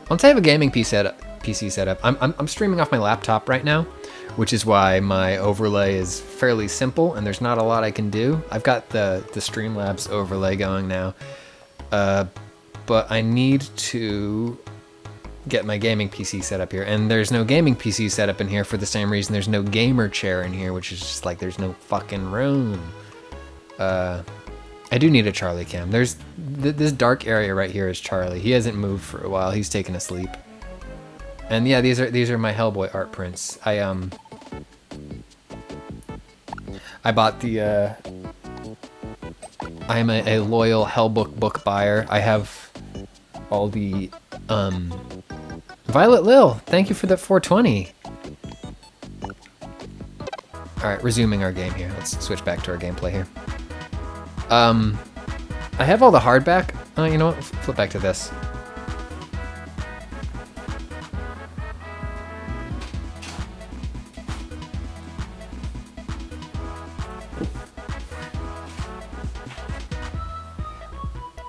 Once I have a gaming PC set up. I'm streaming off my laptop right now, which is why my overlay is fairly simple and there's not a lot I can do. I've got the Streamlabs overlay going now, but I need to get my gaming PC set up here, and there's no gaming PC set up in here for the same reason there's no gamer chair in here, which is just like there's no fucking room. I do need a Charlie cam. There's this dark area right here is Charlie. He hasn't moved for a while. He's taken a sleep. And yeah, these are my Hellboy art prints. I bought the I am a loyal Hellbook book buyer. I have all the Violet Lil, thank you for the 420. Alright, resuming our game here. Let's switch back to our gameplay here. I have all the hardback. You know what? Flip back to this.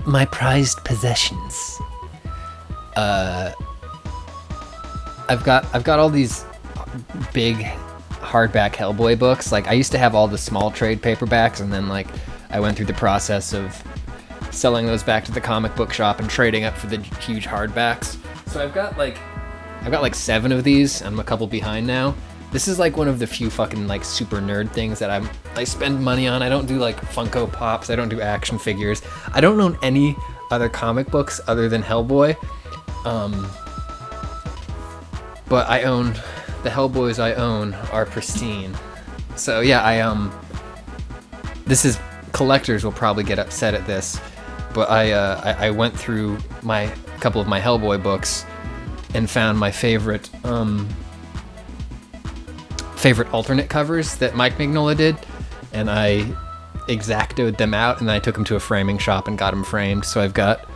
My prized possessions. I've got all these big hardback Hellboy books. Like, I used to have all the small trade paperbacks, and then like I went through the process of selling those back to the comic book shop and trading up for the huge hardbacks. So I've got like 7 of these. I'm a couple behind now. This is like one of the few fucking like super nerd things that I spend money on. I don't do like Funko Pops. I don't do action figures. I don't own any other comic books other than Hellboy. But I own the Hellboys I own are pristine. So yeah, this is, collectors will probably get upset at this, but I went through my couple of my Hellboy books and found my favorite alternate covers that Mike Mignola did, and I exactoed them out, and then I took them to a framing shop and got them framed. So I've got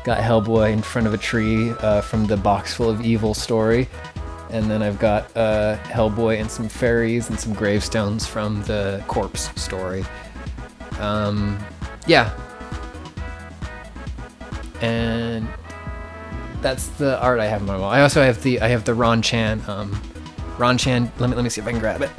Hellboy in front of a tree from the Box Full of Evil story, and then I've got Hellboy and some fairies and some gravestones from the Corpse story. Yeah. And that's the art I have on my wall. I also have the Ron Chan. Ron Chan. Let me see if I can grab it.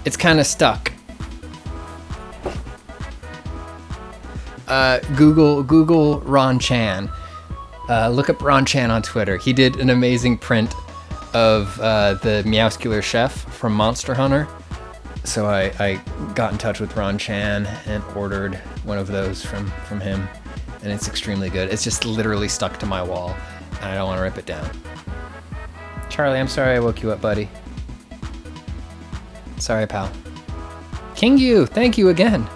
It's kind of stuck. Google Ron Chan. Look up Ron Chan on Twitter. He did an amazing print of the Meowscular Chef from Monster Hunter. So I got in touch with Ron Chan and ordered one of those from him, and it's extremely good. It's just literally stuck to my wall, and I don't want to rip it down. Charlie, I'm sorry I woke you up, buddy. Sorry, pal. King Yu, thank you again.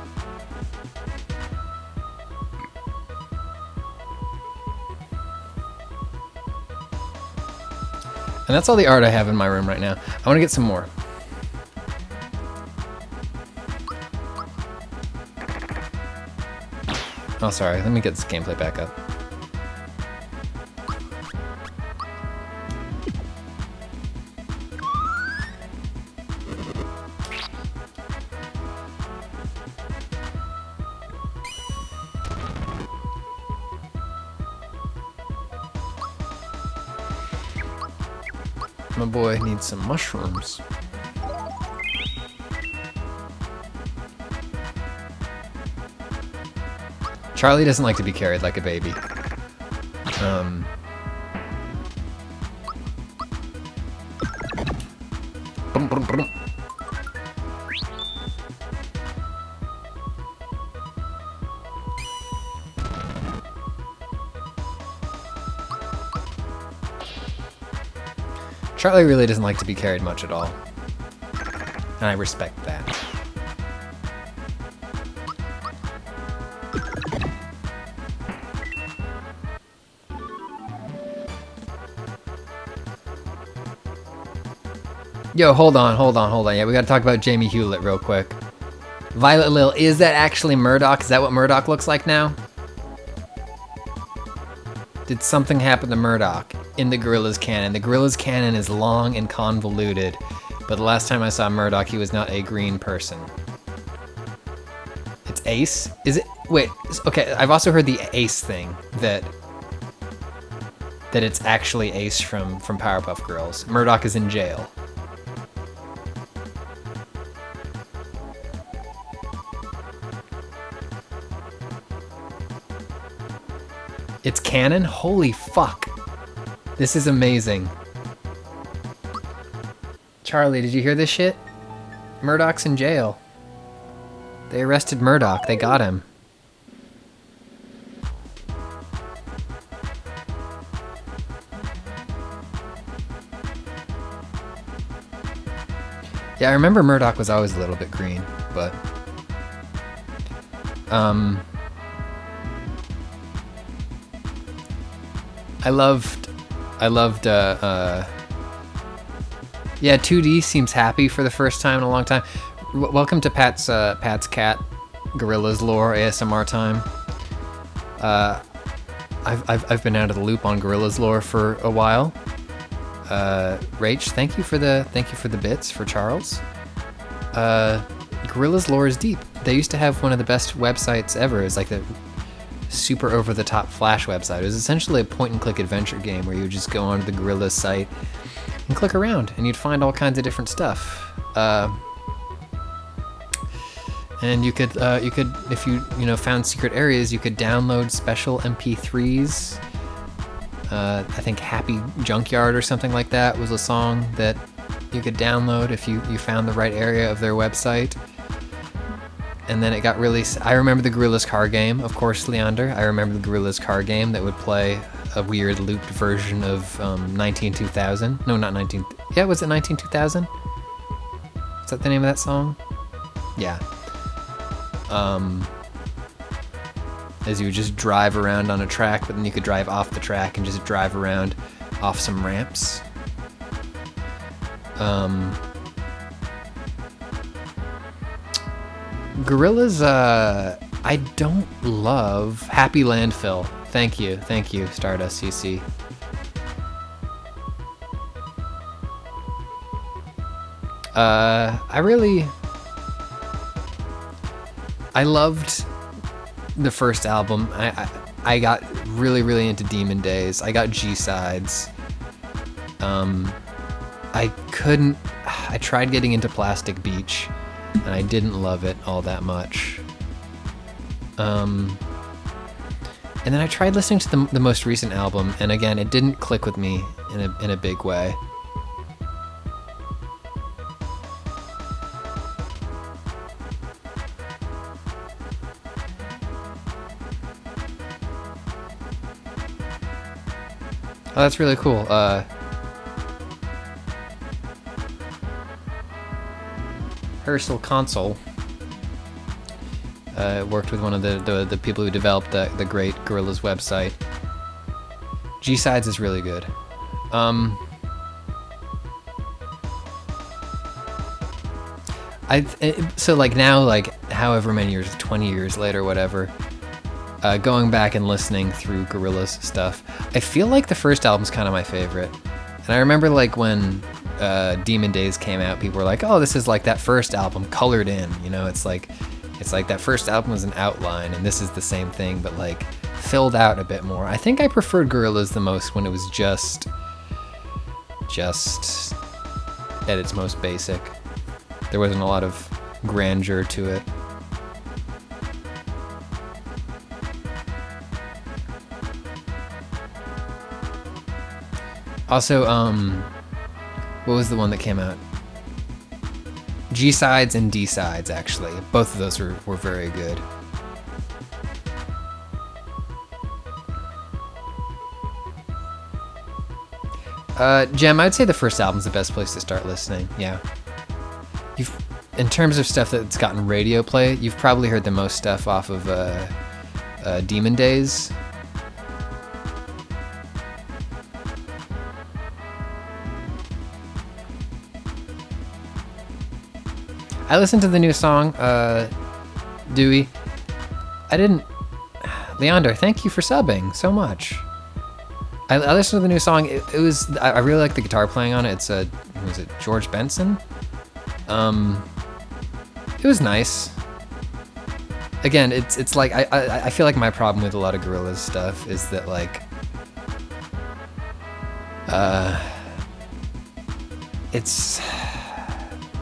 And that's all the art I have in my room right now. I want to get some more. Oh, sorry. Let me get this gameplay back up. My boy needs some mushrooms. Charlie doesn't like to be carried like a baby. Brum, brum, brum. Charlie really doesn't like to be carried much at all. And I respect that. Yo, hold on. Yeah, we gotta talk about Jamie Hewlett real quick. Violet Lil, is that actually Murdoch? Is that what Murdoch looks like now? Did something happen to Murdoch in the Gorillaz canon? The Gorillaz canon is long and convoluted, but the last time I saw Murdoch, he was not a green person. It's Ace? Is it? Wait, okay, I've also heard the Ace thing, that it's actually Ace from Powerpuff Girls. Murdoch is in jail. It's canon? Holy fuck. This is amazing. Charlie, did you hear this shit? Murdoch's in jail. They arrested Murdoch. They got him. Yeah, I remember Murdoch was always a little bit green, but... I loved, yeah, 2D seems happy for the first time in a long time. Welcome to Pat's Cat Gorillaz Lore ASMR time. I've been out of the loop on Gorillaz Lore for a while. Rach, thank you for the bits for Charles. Gorillaz Lore is deep. They used to have one of the best websites ever. It's like the super over-the-top Flash website. It was essentially a point-and-click adventure game where you would just go onto the Gorillaz site and click around, and you'd find all kinds of different stuff. And you could, if you found secret areas, you could download special MP3s. I think Happy Junkyard or something like that was a song that you could download if you found the right area of their website. And then it got released. I remember the Gorillaz car game, of course, Leander. I remember the Gorillaz car game that would play a weird looped version of 192000. No, not 19... Yeah, was it 192000? Is that the name of that song? Yeah. As you would just drive around on a track, but then you could drive off the track and just drive around off some ramps. Gorillaz, I don't love Happy Landfill. Thank you, Stardust CC. I loved the first album. I got really into Demon Days. I got G-Sides. I tried getting into Plastic Beach, and I didn't love it all that much. And then I tried listening to the most recent album, and again, it didn't click with me in a big way. Oh, that's really cool. Ursel Console worked with one of the people who developed the great Gorillaz website. G-Sides is really good. So like now, like however many years, 20 years later, whatever, going back and listening through Gorillaz stuff, I feel like the first album's kind of my favorite. And I remember like when Demon Days came out, people were like, oh, this is like that first album colored in, you know, it's like that first album was an outline and this is the same thing, but like filled out a bit more. I think I preferred Gorillaz the most when it was just at its most basic. There wasn't a lot of grandeur to it. Also, what was the one that came out? G-Sides and D-Sides, actually. Both of those were very good. Jem, I'd say the first album's the best place to start listening, yeah. In terms of stuff that's gotten radio play, you've probably heard the most stuff off of Demon Days. I listened to the new song, Dewey. Leander, thank you for subbing so much. I listened to the new song. I really like the guitar playing on it. It's was it George Benson? It was nice. Again, it's like I feel like my problem with a lot of Gorillaz stuff is that like it's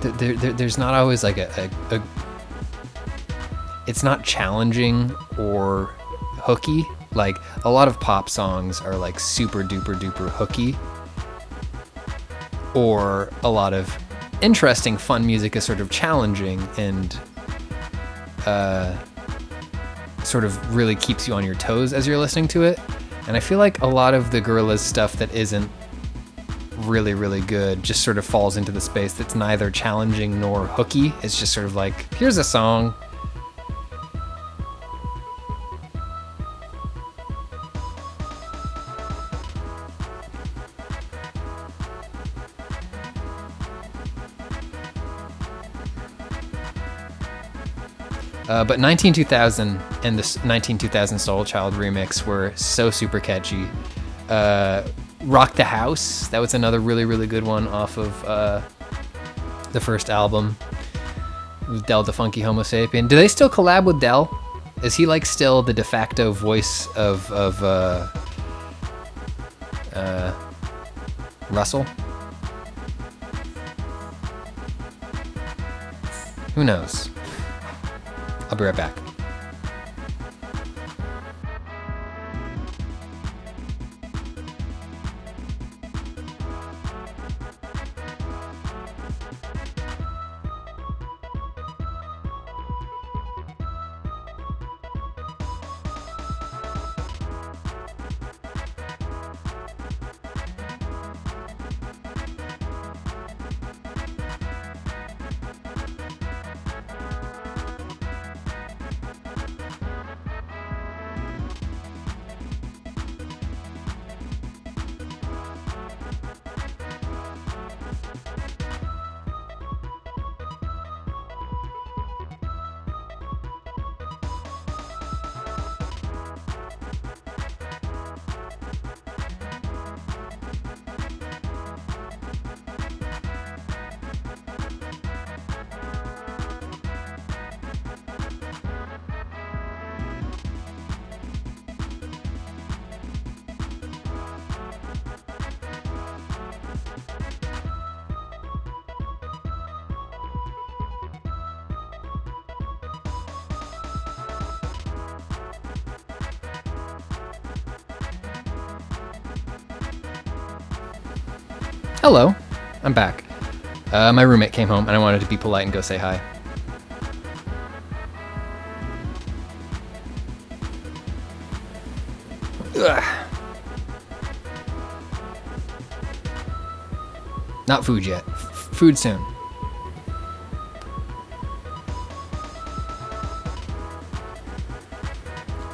there's not always like a it's not challenging or hooky. Like a lot of pop songs are like super duper duper hooky, or a lot of interesting fun music is sort of challenging and sort of really keeps you on your toes as you're listening to it. And I feel like a lot of the Gorillaz stuff that isn't really, really good just sort of falls into the space that's neither challenging nor hooky. It's just sort of like, here's a song. But 192000 and the 192000 Soul Child remix were so super catchy. Rock the House, that was another really, really good one off of the first album. With Del the Funky Homo Sapien. Do they still collab with Del? Is he like still the de facto voice of Russell? Who knows? I'll be right back. Hello, I'm back. My roommate came home and I wanted to be polite and go say hi. Ugh. Not food yet. Food soon.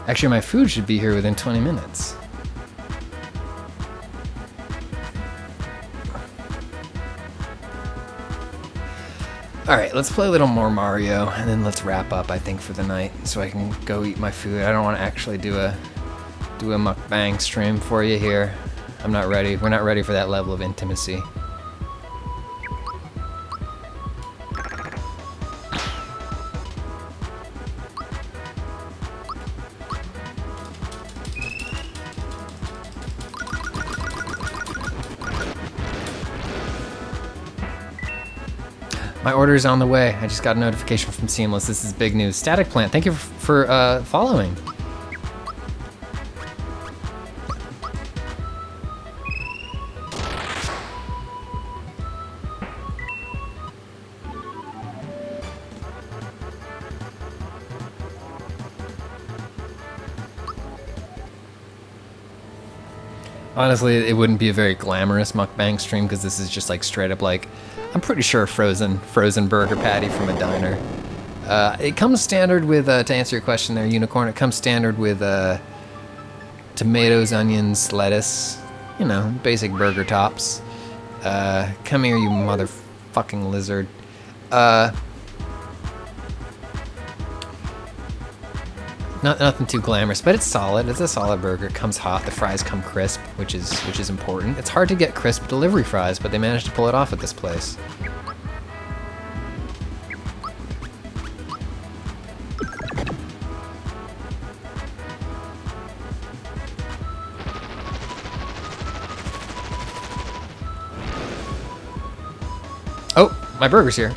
Actually, my food should be here within 20 minutes. All right, let's play a little more Mario, and then let's wrap up, I think, for the night, so I can go eat my food. I don't want to actually do a mukbang stream for you here. I'm not ready. We're not ready for that level of intimacy. My order is on the way. I just got a notification from Seamless. This is big news. Static Plant, thank you for following. Honestly, it wouldn't be a very glamorous mukbang stream because this is just like straight up like, I'm pretty sure a frozen burger patty from a diner. It comes standard with, to answer your question there, Unicorn, it comes standard with tomatoes, onions, lettuce, you know, basic burger tops. Come here, you motherfucking lizard. Nothing too glamorous, but it's solid. It's a solid burger. It comes hot. The fries come crisp, which is important. It's hard to get crisp delivery fries, but they managed to pull it off at this place. Oh, my burger's here.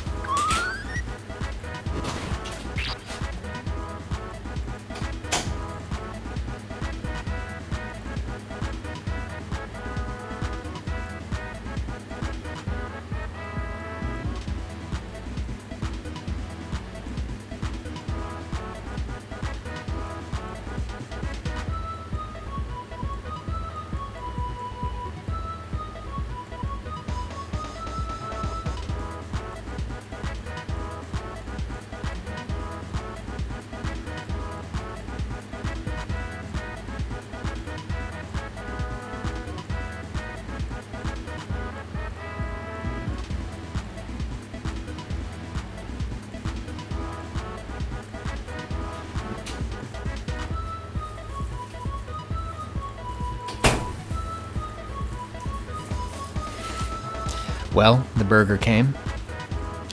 Well, the burger came.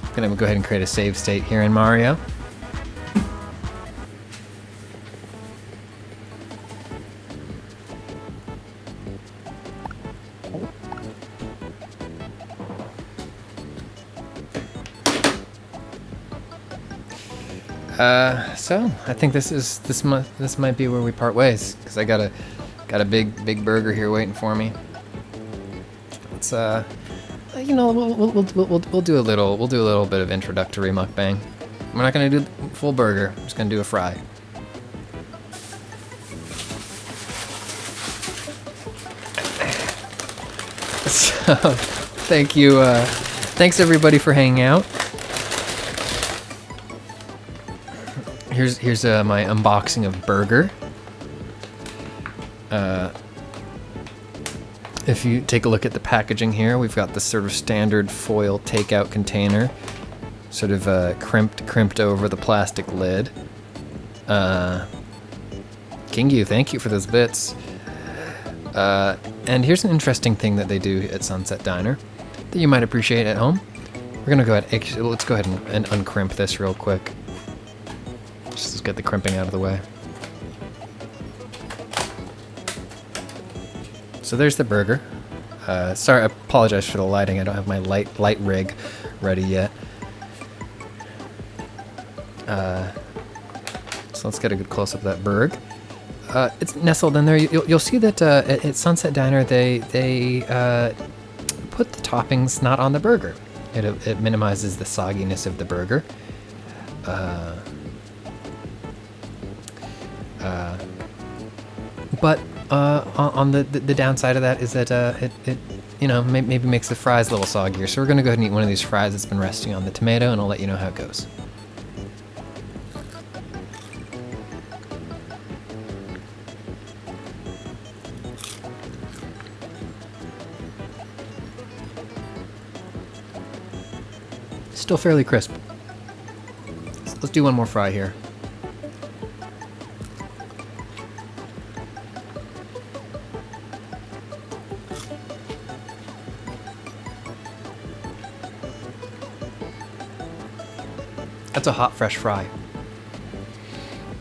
I'm gonna go ahead and create a save state here in Mario. So I think this might be where we part ways because I got a big burger here waiting for me. Let's you know, we'll do a little bit of introductory mukbang. We're not gonna do full burger. We're just gonna do a fry. So, thank you. Thanks everybody for hanging out. Here's my unboxing of burger. If you take a look at the packaging here, we've got the sort of standard foil takeout container, sort of crimped over the plastic lid. Kingu, thank you for those bits. And here's an interesting thing that they do at Sunset Diner that you might appreciate at home. We're gonna go ahead. Let's go ahead and uncrimp this real quick. Just to get the crimping out of the way. So there's the burger. Sorry, I apologize for the lighting. I don't have my light rig ready yet. So let's get a good close-up of that burg. It's nestled in there. You'll see that at Sunset Diner they put the toppings not on the burger. It minimizes the sogginess of the burger. But on the downside of that is that it you know maybe makes the fries a little soggier. So we're gonna go ahead and eat one of these fries that's been resting on the tomato, and I'll let you know how it goes. Still fairly crisp. So let's do one more fry here. That's a hot, fresh fry.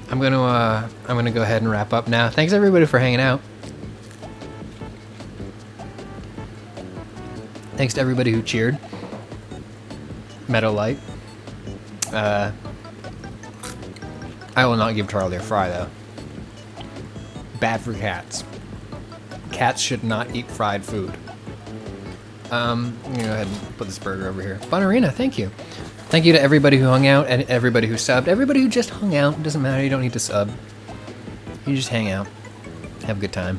I'm gonna go ahead and wrap up now. Thanks everybody for hanging out. Thanks to everybody who cheered. Meadow Light. I will not give Charlie a fry though. Bad for cats. Cats should not eat fried food. I'm gonna go ahead and put this burger over here. Bonarina, thank you. Thank you to everybody who hung out and everybody who subbed. Everybody who just hung out. It doesn't matter. You don't need to sub. You just hang out. Have a good time.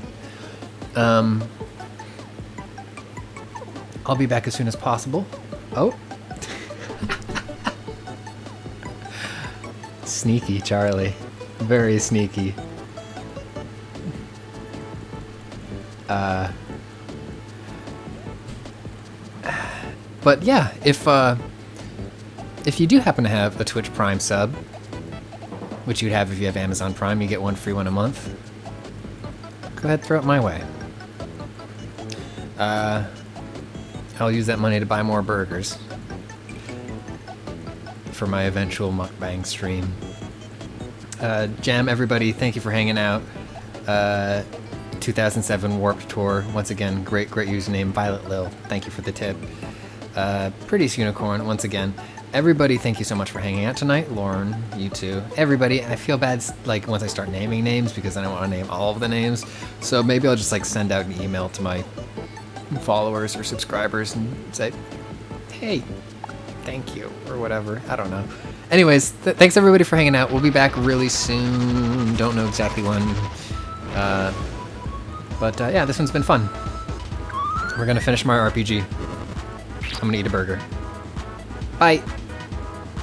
I'll be back as soon as possible. Oh. Sneaky, Charlie. Very sneaky. But yeah, if you do happen to have a Twitch Prime sub, which you'd have if you have Amazon Prime, you get one free one a month. Go ahead, throw it my way. I'll use that money to buy more burgers for my eventual mukbang stream. Jam, everybody, thank you for hanging out. 2007 Warped Tour, once again, great username. Violet Lil, thank you for the tip. Prettiest Unicorn, once again. Everybody, thank you so much for hanging out tonight. Lauren, you too. Everybody, I feel bad like once I start naming names because I don't want to name all of the names. So maybe I'll just like send out an email to my followers or subscribers and say, hey, thank you, or whatever. I don't know. Anyways, thanks everybody for hanging out. We'll be back really soon. Don't know exactly when. But yeah, this one's been fun. We're gonna finish my RPG. I'm gonna eat a burger. Bye.